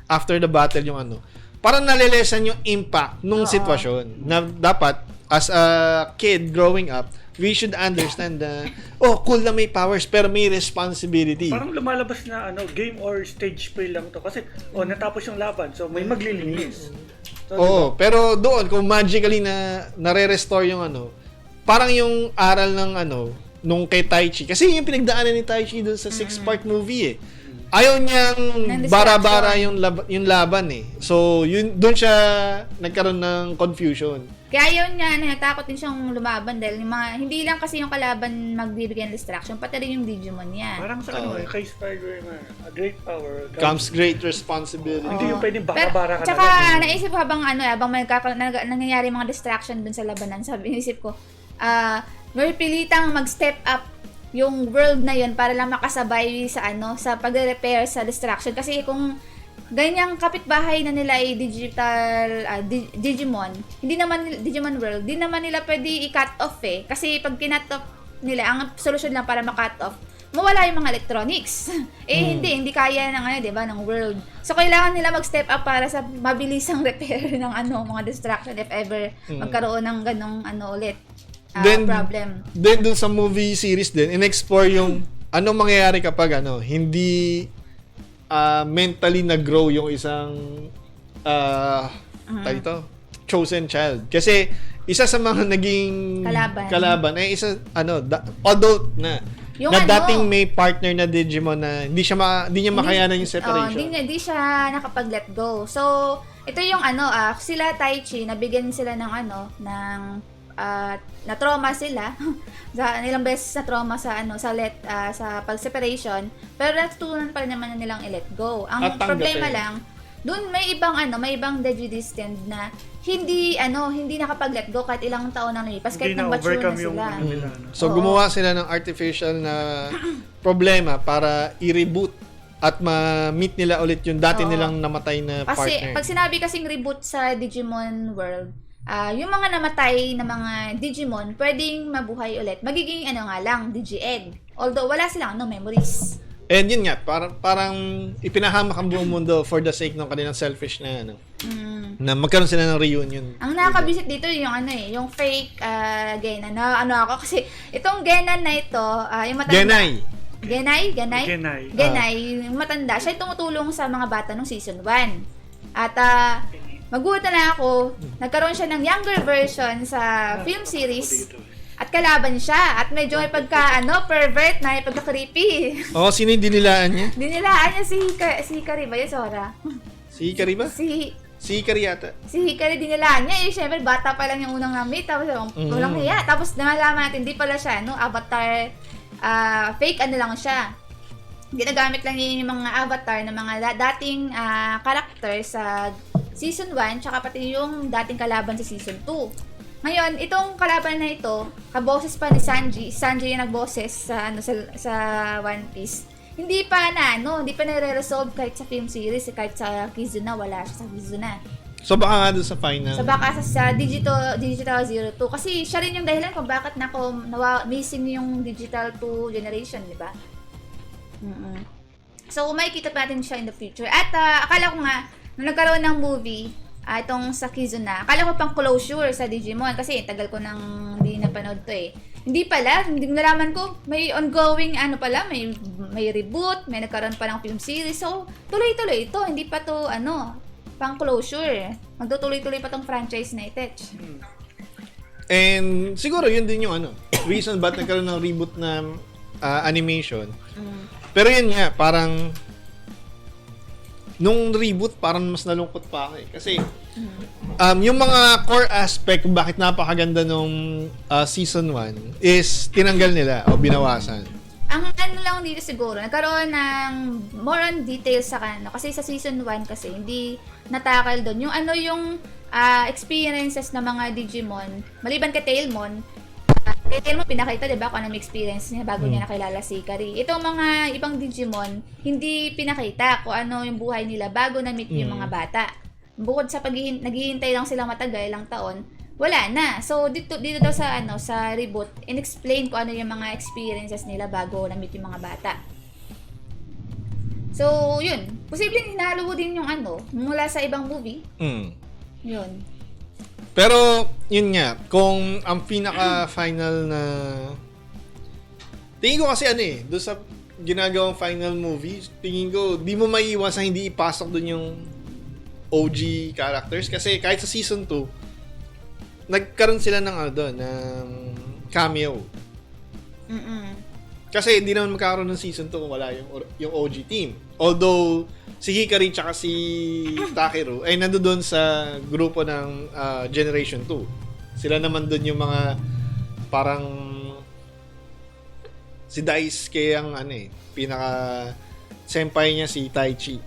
after the battle yung parang nalelesan yung impact nung sitwasyon na dapat as a kid growing up, we should understand na cool na may powers pero may responsibility. Parang lumalabas na game or stage play lang to kasi natapos yung laban so may maglilinis. So, pero doon kung magically na nare-restore yung parang yung aral ng nung kay Taichi kasi yung pinagdaanan ni Taichi doon sa 6-part movie eh. Ayaw niyang bara-bara yung laban eh. So, doon siya nagkaroon ng confusion. Kaya yun nga, natakot din siyang lumaban dahil hindi lang kasi yung kalaban magbibigay ng distraction, pati rin yung Digimon niya. parang sa kay Spider-Man, a great power Comes great responsibility. Hindi yung pwedeng Pero, baka-bara ka tsaka, na. naisip ko habang may nangyayari mga distraction dun sa labanan, naisip ko, may pilitang mag-step up yung world na yun para lang makasabay sa sa pagre-repair sa distraction. Kasi kung ganyang kapitbahay na nila ay Digimon, hindi naman Digimon World, di naman nila pwede i-cut off eh. Kasi pag kinut off nila, ang solusyon lang para ma-cut off, mawala yung mga electronics. Hindi kaya ng di ba, ng world. So kailangan nila mag-step up para sa mabilisang repair ng mga distraction if ever magkaroon ng ganong ulit. Problem. Then dun sa movie series din, in-explore yung anong mangyayari kapag hindi mentally nag-grow yung isang chosen child. Kasi isa sa mga naging kalaban ay isa adult na. Yung na ano, dating may partner na Digimon na hindi niya makayanan yung separation. Hindi siya nakapag-let go. So, ito yung sila Taichi, nabigyan sila ng na-trauma sila. Ilang beses na trauma sa sa pag-separation, pero natutunan pa rin naman na nilang i-let go. Ang At tanggapin. problema lang, doon may ibang Digidestined na hindi nakapag-let go kahit ilang taon nang lumipas, kahit Hindi nang na mature na overcome yung sila. ano nila. No? So Oo. gumawa sila ng artificial na problema para i-reboot at ma-meet nila ulit yung dati Oo. nilang namatay na Kasi partner. pag sinabi kasing reboot sa Digimon World, yung mga namatay na mga Digimon pwedeng mabuhay ulit. Magiging Digi-Egg. Although wala silang memories. And yun nga, parang ipinahamak ang buong mundo for the sake ng kanilang selfish na na magkaroon sila ng reunion. Ang nakakabisit dito yung yung fake Genan na ako kasi itong Genan na ito, yung matanda. Genai. Genai, yung matanda, siya yung tumutulong sa mga bata nung season 1. At magulat na lang ako, nagkaroon siya ng younger version sa film series. At kalaban siya. At medyo may pervert na, may pagka-creepy. Oo, sino yung dinilaan niya? Dinilaan niya si Hikari ba yun, Sora? Si Hikari ba? Si Si Hikari yata. Hikari dinilaan niya. Siyempre, bata pa lang yung unang na-meet. Tapos, walang hiya. Tapos, nalaman natin, hindi pala siya, avatar, fake lang siya. Ginagamit lang niya yung mga avatar ng mga dating character sa season 1, tsaka pati yung dating kalaban sa season 2. Ngayon, itong kalaban na ito, kaboses pa ni Sanji yung nagboses sa One Piece. Hindi pa nare-resolve kahit sa film series, kahit sa Kizuna, wala siya sa Kizuna. So baka nga doon sa final. So baka sa Digital 02 kasi siya rin yung dahilan kung bakit missing yung Digital 2 generation, di ba? So makikita pa natin siya in the future. At akala ko nga nung nagkaroon ng movie itong sa Kizuna, akala ko pang closure sa Digimon kasi tagal ko nang hindi napanood to eh. Hindi pala, hindi nalaman ko may ongoing pala, may reboot, may nagkaroon pa ng film series. So tuloy-tuloy ito, hindi pa to pang closure. Magtutuloy-tuloy pa tong franchise na itech. And siguro yun din yung reason ba't nagkaroon ng reboot na animation. Pero yun nga, parang nung reboot, parang mas nalungkot pa ako eh. Kasi yung mga core aspect bakit napakaganda nung season 1 is tinanggal nila o binawasan. Ang lang dito siguro, nagkaroon ng more on details sa kasi sa season 1 kasi hindi natakal doon yung yung experiences ng mga Digimon, maliban kay Tailmon. Kay Tailmon pinakita 'di ba kung ano yung experience niya bago niya nakilala si Hikari. Itong mga ibang Digimon, hindi pinakita kung ano yung buhay nila bago na-meet yung mga bata. Bukod sa naghihintay lang sila matagal, ilang taon, wala na. So dito daw sa sa reboot, in-explain ko ano yung mga experiences nila bago na-meet yung mga bata. So, yun. Posibleng hinalo din yung mula sa ibang movie. Yun. Pero, yun nga, kung ang pinaka-final na... Tingin ko kasi doon sa ginagawang final movie, tingin ko, di mo maiiwasan hindi ipasok doon yung OG characters. Kasi kahit sa season 2, nagkaroon sila ng ng cameo. Kasi hindi naman magkakaroon ng season 2 kung wala yung OG team. Although, si Hikari tsaka si Takeru ay nandoon sa grupo ng Generation 2. Sila naman doon yung mga parang si Daisuke ang pinaka senpai niya si Taichi.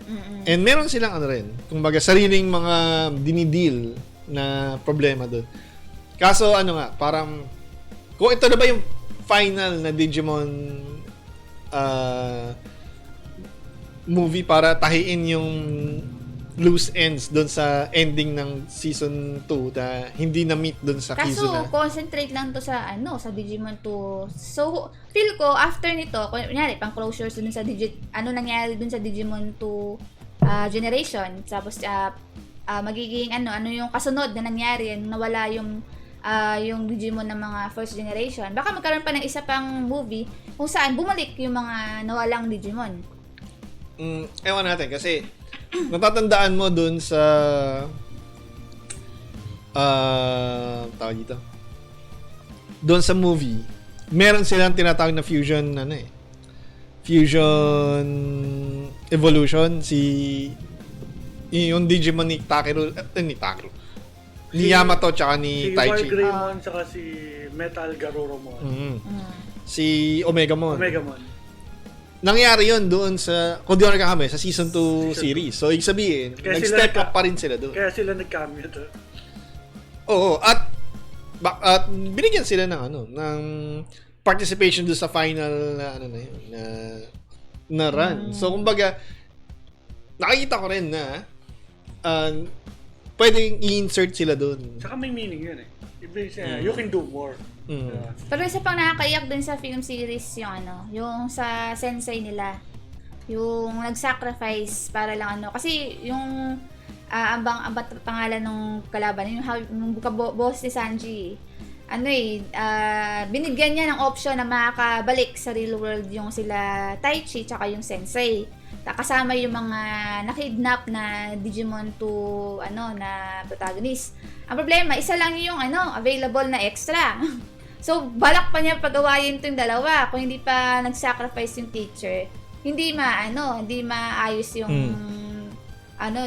And meron silang rin, kumbaga sariling mga dinideal na problema doon. Kaso parang kung ito na ba yung final na Digimon movie para tahiin yung loose ends doon sa ending ng season 2 na hindi na-meet doon sa Kizuna. Kaso, concentrate lang to sa sa Digimon 2. So, feel ko, after nito, kunyari, pang closures dun sa nangyari dun sa Digimon 2 generation. Tapos, magiging yung kasunod na nangyari, nawala yung Digimon ng mga first generation. Baka magkaroon pa ng isa pang movie kung saan bumalik yung mga nawalang Digimon. Ewan natin kasi natatandaan mo dun sa tawag dito, dun sa movie meron silang tinatawag na fusion fusion evolution yung Digimon ni Takeru ni Yamato tsaka ni Si Taichi. Wargreymon, saka si Metal Garurumon. Mhm. Si Omegamon. Omegamon. Nangyari yun doon sa, kung di ako nagkakamali, sa Season 2 series. So, ibig sabihin, Kaya nag-step sila up pa rin sila doon. Kaya sila nag-cameo to. Oo, at binigyan sila ng participation doon sa final na na run. So, kumbaga, nakikita ko rin na pwedeng i-insert sila doon. Saka may meaning yun eh. Ibig sabihin, you can do more. Diba? Pero isa pang nakakaiyak dun sa film series yung sa sensei nila. Yung nag-sacrifice para lang kasi yung ang pangalan ng kalaban, yung boss ni Sanji, binigyan niya ng option na makakabalik sa real world yung sila Taichi tsaka yung sensei. Kasama yung mga nakidnap na Digimon na protagonist. Ang problema, isa lang yung available na extra. So, balak pa niya pagawain itong dalawa. Kung hindi pa nag-sacrifice yung teacher, hindi maayos yung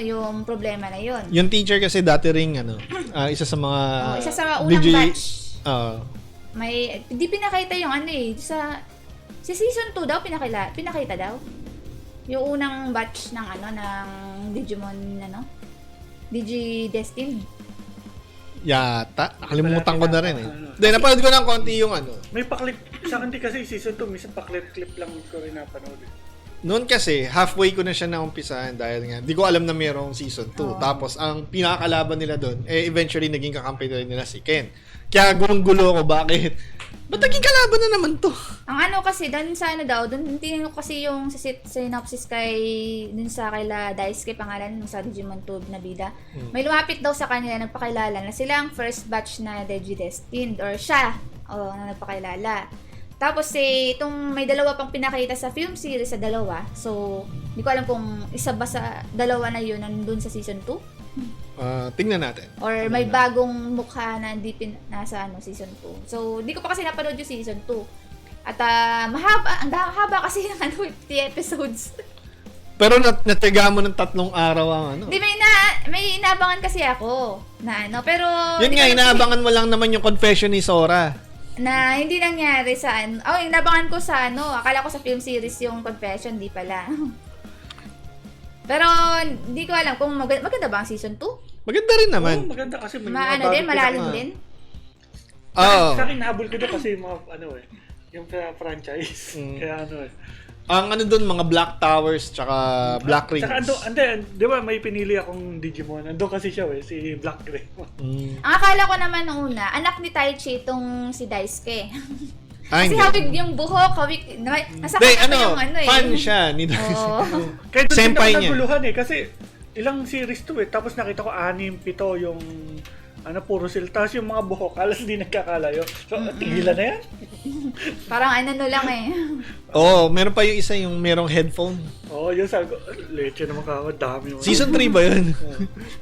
yung problema na yun. Yung teacher kasi dati ring isa sa mga isa sa unang batch. Hindi pinakita yung sa season 2 daw pinakita daw. Yung unang batch ng ng Digimon Digi-Destined. Yata. Nakalimutan ko na rin eh. Then, napanood ko ng konti yung May paklip. Sa akin kasi season 2, minsan paklip-clip lang ko rin napanood. Noon kasi, halfway ko na siya naumpisahan dahil nga, di ko alam na mayroong season 2. Tapos, ang pinakakalaban nila doon, eventually naging kakampi nila si Ken. Kaya gulong-gulo ko, bakit? Ba't naging kalaban na naman to? Ang kasi, doon sa doon tinanong ko kasi yung synopsis dun sa kaila Daisuke pangalan, nung sa Digimon 2 na bida. May lumapit daw sa kanila, nagpakilala na sila ang first batch na Digi-Destined, or siya, na nagpakilala. Tapos itong may dalawa pang pinakita sa film series sa dalawa. So, hindi ko alam kung isa ba sa dalawa na yun nandun sa season 2. Tingnan natin. Or may bagong mukha na hindi nasa season 2. So, hindi ko pa kasi napanood yung season 2. At ang haba kasi ng 50 episodes. Pero natiga mo ng 3 araw ang Hindi, may inaabangan kasi ako na pero Yun nga, inaabangan mo lang naman yung confession ni Sora. na hindi nangyari sa inabangan ko sa akala ko sa film series yung confession, di pala. Pero hindi ko alam kung maganda ba ang season 2? Maganda rin naman. Oo, maganda kasi may Malalim din. Oo. Sa akin, nahabol ko doon kasi mga yung franchise. Kaya Ang doon, mga Black Towers tsaka Black Rings. Saka di ba may pinili akong Digimon. Andun kasi siya si Black Greymon. Ang akala ko naman nung una, anak ni Taichi itong si Daisuke. Ay, Kasi hindi. hawig yung buhok, nasa Hindi, kanya yung fan siya ni Oo. Kaya doon Senpai din niya. ako naguluhan kasi ilang series to tapos nakita ko 6, 7 yung puro sila. Tapos yung mga buhok, alas hindi nagkakalayo. So, tigilan na yan. Parang lang eh. Oo, meron pa yung isa yung merong headphone. Oo, yun sabi ko, leche naman dami mo. Season 3 ba yun?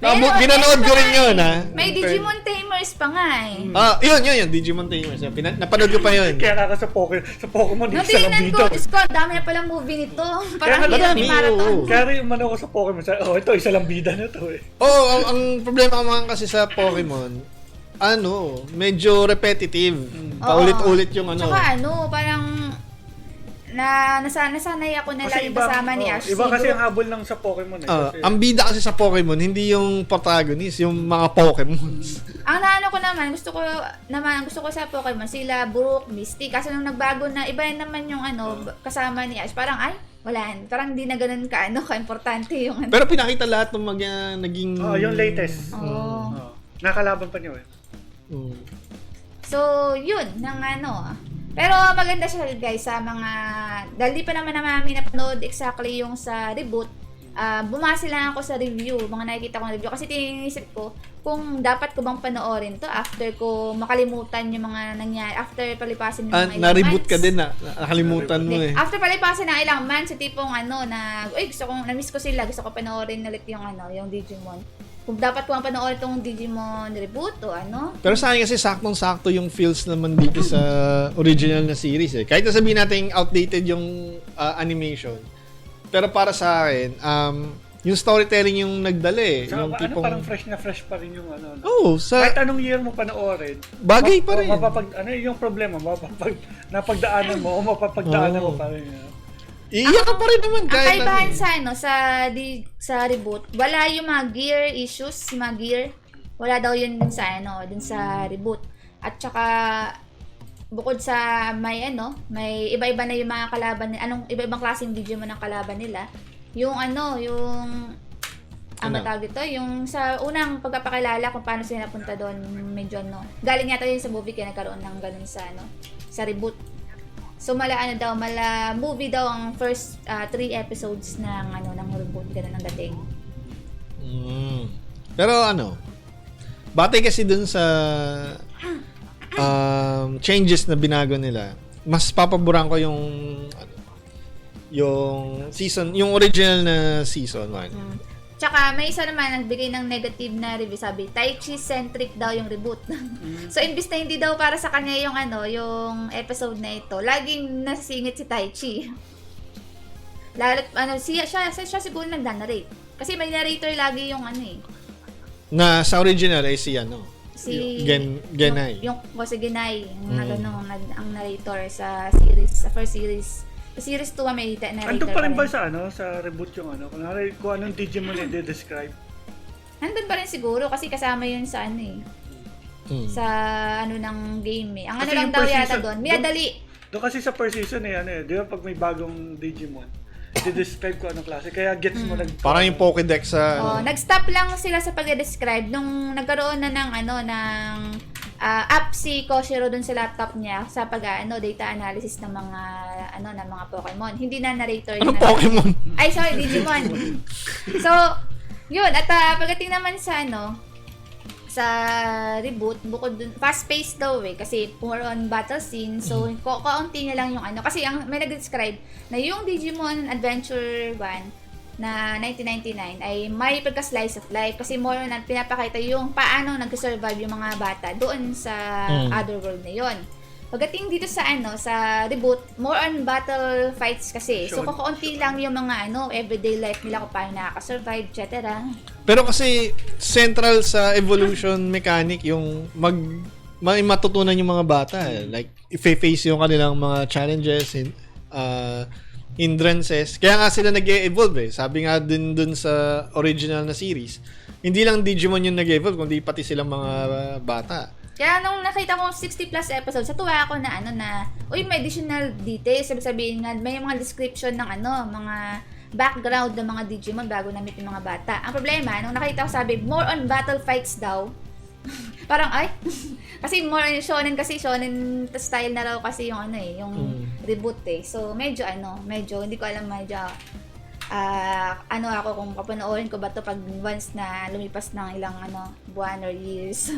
Meron, Binanood ko rin yun, ha? May Digimon Tamers pa nga eh. Yun, Digimon Tamers. Napanood ko pa yun. Kaya sa Pokemon, Nung isa lang tinignan dito. ko, Diyos ko, dami na palang movie nito. Parang Kaya hirap madami, i-marathon. oo. Kaya rin umano ko sa Pokemon, ito, isa lang bida na to Ang problema naman kasi sa Pokemon, medyo repetitive. Paulit-ulit yung Tsaka parang nasanay ako na lagi kasama ni Ash. Iba kasi Siguro- ang habol ng sa Pokemon kasi, ang bida kasi sa Pokemon, hindi yung protagonist, yung mga Pokemon. Ang ko naman, gusto ko sa Pokemon, sila Brook, Misty. Kasi nung nagbago na, iba naman yung kasama ni Ash. Parang, wala. Parang hindi na ganun ka-importante yung Pero pinakita lahat ng naging... yung latest. Oo. Nakalaban pa niyo So, yun, Pero maganda siya guys sa mga, dahil di pa naman namin napanood exactly yung sa reboot, bumase lang ako sa review, mga nakikita kong review, kasi tinisip ko kung dapat ko bang panoorin to after ko makalimutan yung mga nangyari, after palipasin ng mga ilang na-reboot months. ka din nakalimutan mo eh. After palipasin ng ilang months, sa tipong na, gusto ko, na-miss ko sila, gusto ko panoorin ulit yung yung Digimon. kung dapat ko ang panoorin itong Digimon Reboot o ano. Pero sa akin kasi saktong-sakto yung feels naman dito sa original na series eh. Kahit na sabihin natin outdated yung animation. Pero para sa akin, yung storytelling yung nagdala eh. Saka, Yung ano, parang fresh na fresh pa rin yung ano. Oh, Kahit sa anong year mo panoorin. bagay pa rin. Ano yung problema? Napagdaanan mo o mapapagdaanan mo pa rin. Iiyak ka pa rin naman Ang kahit kaibahan ano. sa ano sa Reboot, wala yung mga gear issues, yung mga gear. Wala daw yun din sa ano, din sa Reboot. At saka bukod sa may ano, may iba-iba na yung mga kalaban, anong iba-ibang klaseng Digimon ang kalaban nila. Yung ano, yung Ano? tawag ito, yung sa unang pagpapakilala kung paano sila napunta doon, medyo ano. Galing yata yun sa movie kaya nagkaroon ng ganun sa ano, sa Reboot. So mala movie daw ang first 3 episodes ng ano ng Reboot, ganun ang dating. Pero ano, batay kasi dun sa changes na binago nila, mas papaboran ko yung ano, yung season, yung original na season 1. Tsaka may isa naman nagbigay ng negative na review, sabi Taichi-centric daw yung Reboot. So imbis na hindi daw para sa kanya yung ano, yung episode na ito, laging nasingit si Taichi. Lalo ano siya siguro nagda-narrate. Kasi may narrator lagi yung ano eh. Na sa original ay si ano, Si Genai. Yung si Genai, yung ang narrator sa series, sa first series. Sa series 2 may narrator. Andun pa rin ba sa ano, sa Reboot yung ano? Kung anong Digimon i-describe? Nandun pa rin siguro kasi kasama yun sa ano eh. Sa ano ng game eh. Ang ano Kasi lang yung daw per yata season, doon, minadali. Doon kasi sa per season eh, ano eh, di ba pag may bagong Digimon, i-describe ko anong klase. Kaya gets mo Parang yung Pokédex sa Oh, nag-stop lang sila sa pag-describe nung nagkaroon na ng ano ng app si Koshiro dun sa laptop niya sa data analysis ng mga ng mga Pokemon. Hindi na narrator Anong na- Pokemon? Ay, sorry, Digimon. So, yun. At pagdating naman sa sa Reboot, bukod dun, fast-paced daw eh, kasi more on battle scene. So, kaunti niya lang yung ano. Kasi may nag-describe na yung Digimon Adventure 1 na 1999 ay may pagka-slice of life. Kasi more on pinapakita yung paano nag-survive yung mga bata doon sa other world na yon. Pagdating dito sa sa Reboot, more on battle fights kasi. So, kakaunti lang yung mga everyday life nila kung paano nakaka-survive, etc. Pero kasi central sa evolution mechanic yung may matutunan yung mga bata eh. Like i-face yung kanilang mga challenges hindrances. Kaya nga sila nag-evolve eh. Sabi nga dun sa original na series, hindi lang Digimon yung nag-evolve kundi pati silang mga bata. Kaya nung nakita ko 60 plus episodes, natuwa ako na may additional details. Sabihin nga, may mga description ng mga background ng mga Digimon bago na-meet yung mga bata. Ang problema, nung nakita ko sabi, more on battle fights daw. Parang kasi more on shonen style na raw kasi yung yung Reboot eh. So medyo hindi ko alam ako kung papanoorin ko ba to pag once na lumipas ng ilang buwan or years.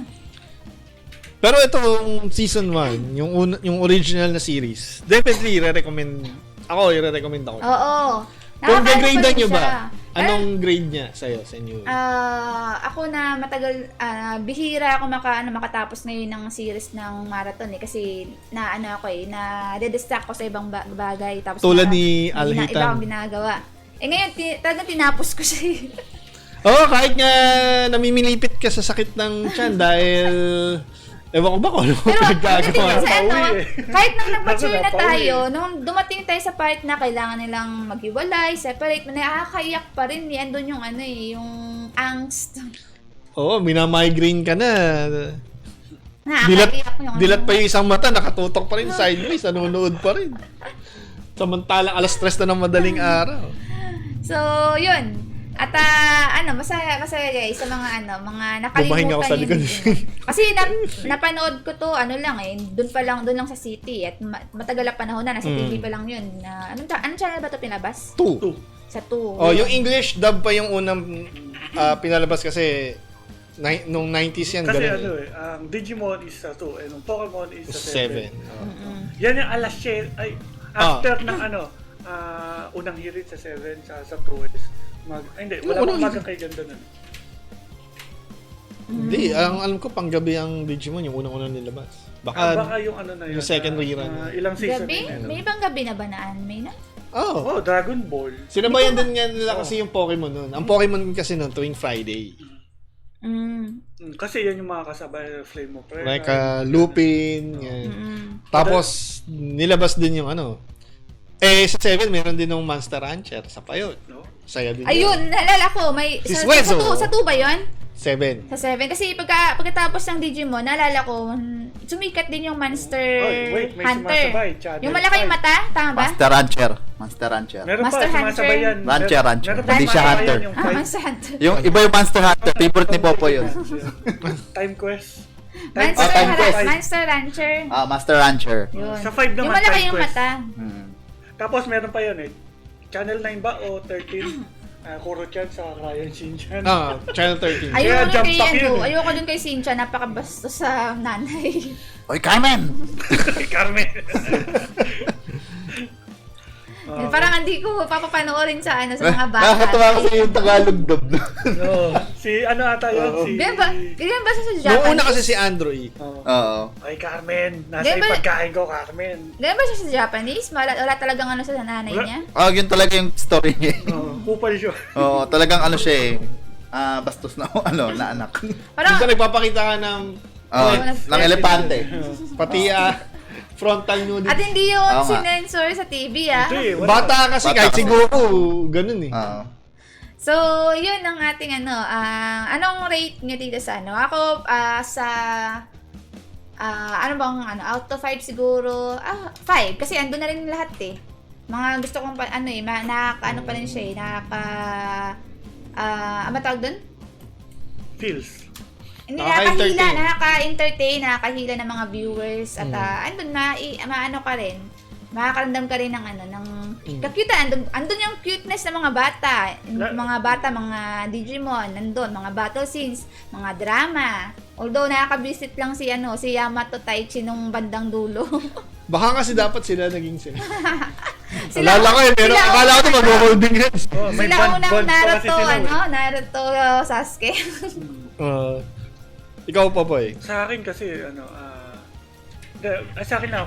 Pero itong season 1, yung original na series, definitely i-recommend ako. Oo. Kung Nakakaano grade pa nyo rin ba? siya. Anong grade niya sa'yo, sa inyo? Ako na matagal, bihira ako makatapos ngayon ng series ng marathon eh. Kasi na distract ko sa ibang bagay. Tapos Tulad ni Alhitan. Iba akong ginagawa. Ngayon, talagang tinapos ko siya. Oo, kahit nga namimilipit ka sa sakit ng tiyan dahil ewan ko ba kung ano Pero pinagagawa. pagdating sa kahit nung nag-mature na Napauwi tayo, nung dumating tayo sa part na kailangan nilang maghiwalay, separate, nakakaiyak pa rin eh. Andun yung yung angst. Oo, minamigraine ka na. Nakakaiyak yung Dilat pa yung isang mata, nakatutok pa rin sideways, nanonood pa rin. Samantalang alas 3 na ng madaling araw. So, yun. At masaya guys sa mga mga Bumahin nakalimutan ako sa likod. Kasi napanood ko to doon lang sa city at matagal na panahon na nasa TV pa lang yun. Anong channel ba to pinabas? 2. Sa 2. Oh, yung English dub pa yung unang pinalabas kasi nung 90s yan. Kasi ganun eh. ang Digimon is sa 2 and ang Pokemon is sa 7. 7. Yan yung alas share, after ng unang hirit sa 7 sa 2 is wala pang magang kay ganda nun. Hindi, ang alam ko panggabi ang Digimon, yung unang-unang nilabas. Baka yung ano na yun. yung second rerun. Ilang season Gabi? na yun. May ibang gabi na ba na anime na? Oh. Oh, Dragon Ball. Sinabayan din nga nila kasi yung Pokemon nun. Ang Pokemon kasi nun tuwing Friday. Kasi yan yung mga kasabay Flame of Red. Like Lupin, yan. Tapos nilabas din yung ano. Sa 7 meron din ng Monster Rancher sa Payot. No? Saya din. Ayun, naalala ko. May, Si sa Suezo. 2 ba yun? 7. Sa 7. Kasi pagkatapos ng Digimon, naalala ko, sumikat din yung Monster Oy, wait, may Hunter. sumasabay, Channel Yung malaki yung 5. mata, tama ba? Monster Rancher. Meron Master pa, sumasabay Hunter. yan. Rancher. Meron pa Hindi siya sumasabay Hunter. yan yung five. Monster Hunter. Yung iba yung Monster Hunter. Favorite ni Popo yun. Time Quest. Monster, Time Quest. Monster Rancher. Master Rancher. Yun. Sa 5 naman, Yung malaki Time yung Quest. mata. Tapos meron pa yun eh. Channel 9 ba o 13? Kuro-chan sa Ryan Shinchan. Channel 13. Ayoko jump kay stop yun eh. ayoko dun kay Sincha, napakabastos sa nanay. Oy, Carmen! Carmen. Parang hindi ko papapanoorin sa sa mga bata. Nakakatawa kasi yung Tagalog dub. No. Si ano ata yun? Si... Ganyan ba sa Noong Japanese? una kasi si Android. Oo. Ay, Carmen. Nasa Di ba- ipagkain ko, Carmen. Ganyan ba siya sa Japanese? Wala talagang ano sa nanay Wala. niya? Yun talaga yung story niya. Kupal siya. Oo, talagang ano siya eh. Bastos na na anak. Parang, Minsan nagpapakita ka ng Ng elepante. pati frontal nudity. at hindi yun Oo nga. sinensor sa TV Hindi, wala. Bata kasi, Bata kahit kasi. siguro, ganun eh. Oo. so, yun ang ating anong rate niyo dito sa ano? Ako, sa, ano bang, out of 5 siguro, 5. Kasi andun na rin lahat eh. Mga gusto kong, nakaka, pa rin siya eh, ano tawag dun? Feels. Hindi, Nakaka-entertain. nakaka-entertain, nakakahila ng mga viewers at andun maano ka rin. Makakaramdam ka rin ng cute andun yung cuteness ng mga bata, mga Digimon, nandun, mga battle scenes, mga drama. Although nakaka-visit lang si Yamato Taichi nung bandang dulo. Baka kasi dapat sila naging sila. Sila- Alala ko eh, pero sila- akala ko ito mag-holding hands. May Sila unang bond pa kasi Naruto, sila. Naruto Sasuke. Ikaw pa po eh. Sa akin kasi, sa akin na,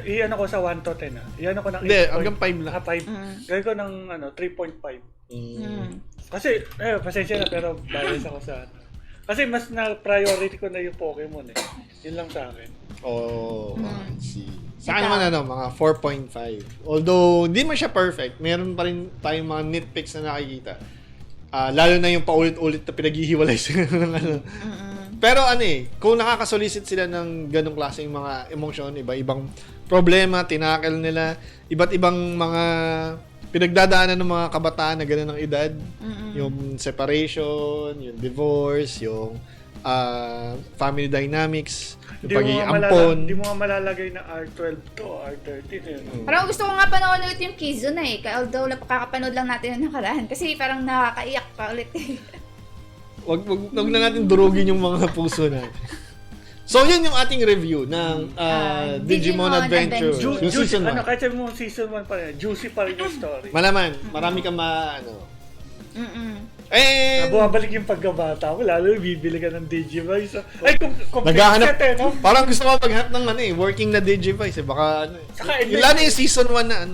iyan ako sa 1 to 10 Iyan ako ng Hindi, 8 hanggang 5 lang. 5. Gawin ko ng 3.5. Mm. Kasi, pasensya na, pero bias ako sa Kasi mas na-priority ko na yung Pokemon eh. Yun lang sa akin. See. Sa akin naman mga 4.5. Although, hindi man siya perfect. Meron pa rin tayong mga nitpicks na nakikita. Lalo na yung paulit-ulit na pinaghihiwalay sila ng Pero kung nakakasolicit sila ng ganong klaseng mga emosyon, iba-ibang problema, tinakil nila, iba't ibang mga pinagdadaanan ng mga kabataan na gano'n ng edad. Yung separation, yung divorce, yung family dynamics, yung pag-iampon. Hindi mo nga malalagay na R12 to, R13 yun. Parang gusto ko nga panoorin ulit yung Kizuna eh. Although nakakapanood lang natin yung nakaraan. Kasi parang nakakaiyak pa ulit eh. Wag na natin durugin yung mga puso natin. So, yun yung ating review ng Digimon Adventure. Yung Juicy, season 1. kahit sabi mo season 1 pa rin, juicy pa rin yung story. Malaman, marami kang Bumabalik yung pagkabata mo, lalo bibili ka ng Digivice. Ay, kung naghahanap, set no? parang gusto ko maghanap ng working na Digivice baka Saka, lalo yung season 1 na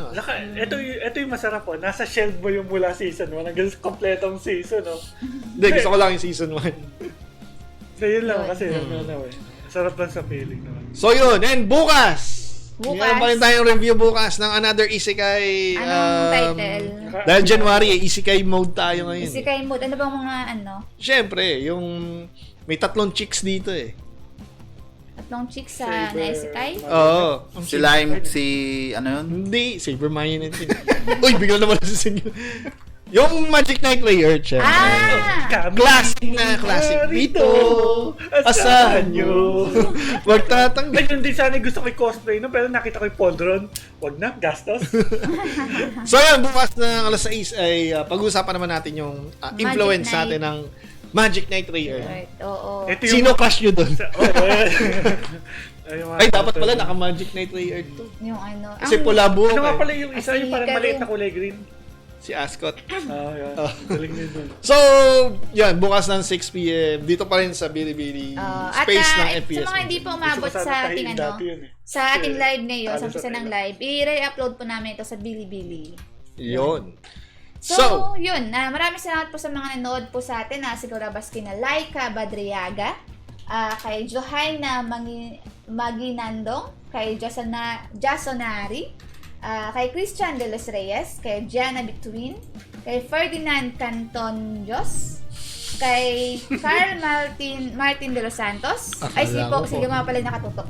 ito yung masarap po. Nasa shelf mo yung mula season 1 hanggang sa kompletong season, no? Hindi, gusto ko lang yung season 1. So, yun lang kasi, sarap lang sa feeling naman. So yun, and bukas! Meron pa rin tayong review bukas ng another Isekai. Anong title? Dahil January, Isekai mode tayo ngayon. Isekai mode. Ano bang mga Siyempre, yung may 3 chicks dito eh. tatlong chicks sa na-Isekai? Oo. Si Lime, ano yun? Hindi, Saber Mayan din. Uy, bigla naman sa inyo. Yung Magic Knight Layer, siya. Classic na classic. Dito, asahan nyo. Magtatanggal. Ay, hindi sana gusto ko i-cosplay, no? Pero nakita ko yung Poldron. Wag na, gastos. So yan, bukas ng alas 6 ay pag-uusapan naman natin yung influence Knight. natin ng Magic Knight Layer. Right, oo. Ito yung- Sino crush nyo doon? Ay, Dapat pala naka-Magic Knight Layer to. Yung Kasi pula buhok Ano nga eh. pala yung isa, yung parang Hikaru. maliit na kulay green? Si Ascot. Yan. Galing din dun. So, yan, bukas ng 6 p.m. Dito pa rin sa Bilibili space ng FPS. Sa mga hindi po umabot Gusto ko sa sana ating tahiin dati yun eh. sa ating live ngayon, sa Talo umpisa ng tela. live, i-re-upload po namin ito sa Bilibili. Yun. So, yun. Maraming salamat po sa mga nanood po sa atin. Siguro baski na Laika Badriaga, kay Johaina Maginandong, kay Jasonari, kay Christian de los Reyes, kay Gianna Between, kay Ferdinand Canton Dios, kay Carl Martin de los Santos, ay sige po, sige nga pala nakatutok,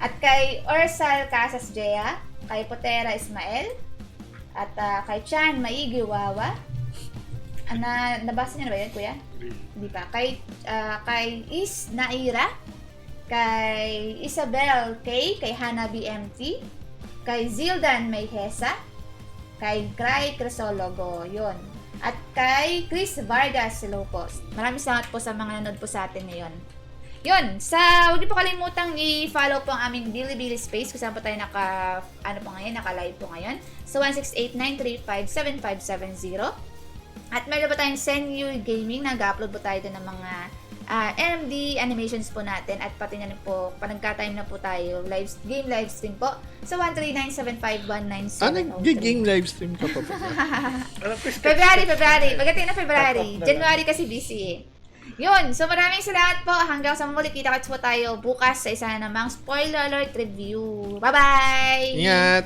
at kay Orsal Casas Jea, kay Potera Ismael, at kay Chan Maigi Wawa. Nabasa niyo na ba yun, kuya? Hindi pa. Kay Is Naira, kay Isabel K, kay Hana BMT, kay Zildan Mayhesa, kay Cry Crisologo, yun. At kay Chris Vargas Lopos. Maraming salamat po sa mga nanood po sa atin ngayon. Yun, huwag niyo po kalimutang i-follow po ang aming Bilibili Space kung saan po tayo naka-live po ngayon. So, 168-935-7570. At meron pa tayong Senyu Gaming, nag-upload po tayo doon ng mga NMD animations po natin at pati na po, panagka-time na po tayo, game live stream po sa 139751970. Nag-game live stream ka pa ba? February. Pagdating na February. January kasi busy eh. Yun. So maraming salamat po. Hanggang sa muli, kita-kits po tayo bukas sa isa na namang spoiler alert review. Bye-bye! Ingat!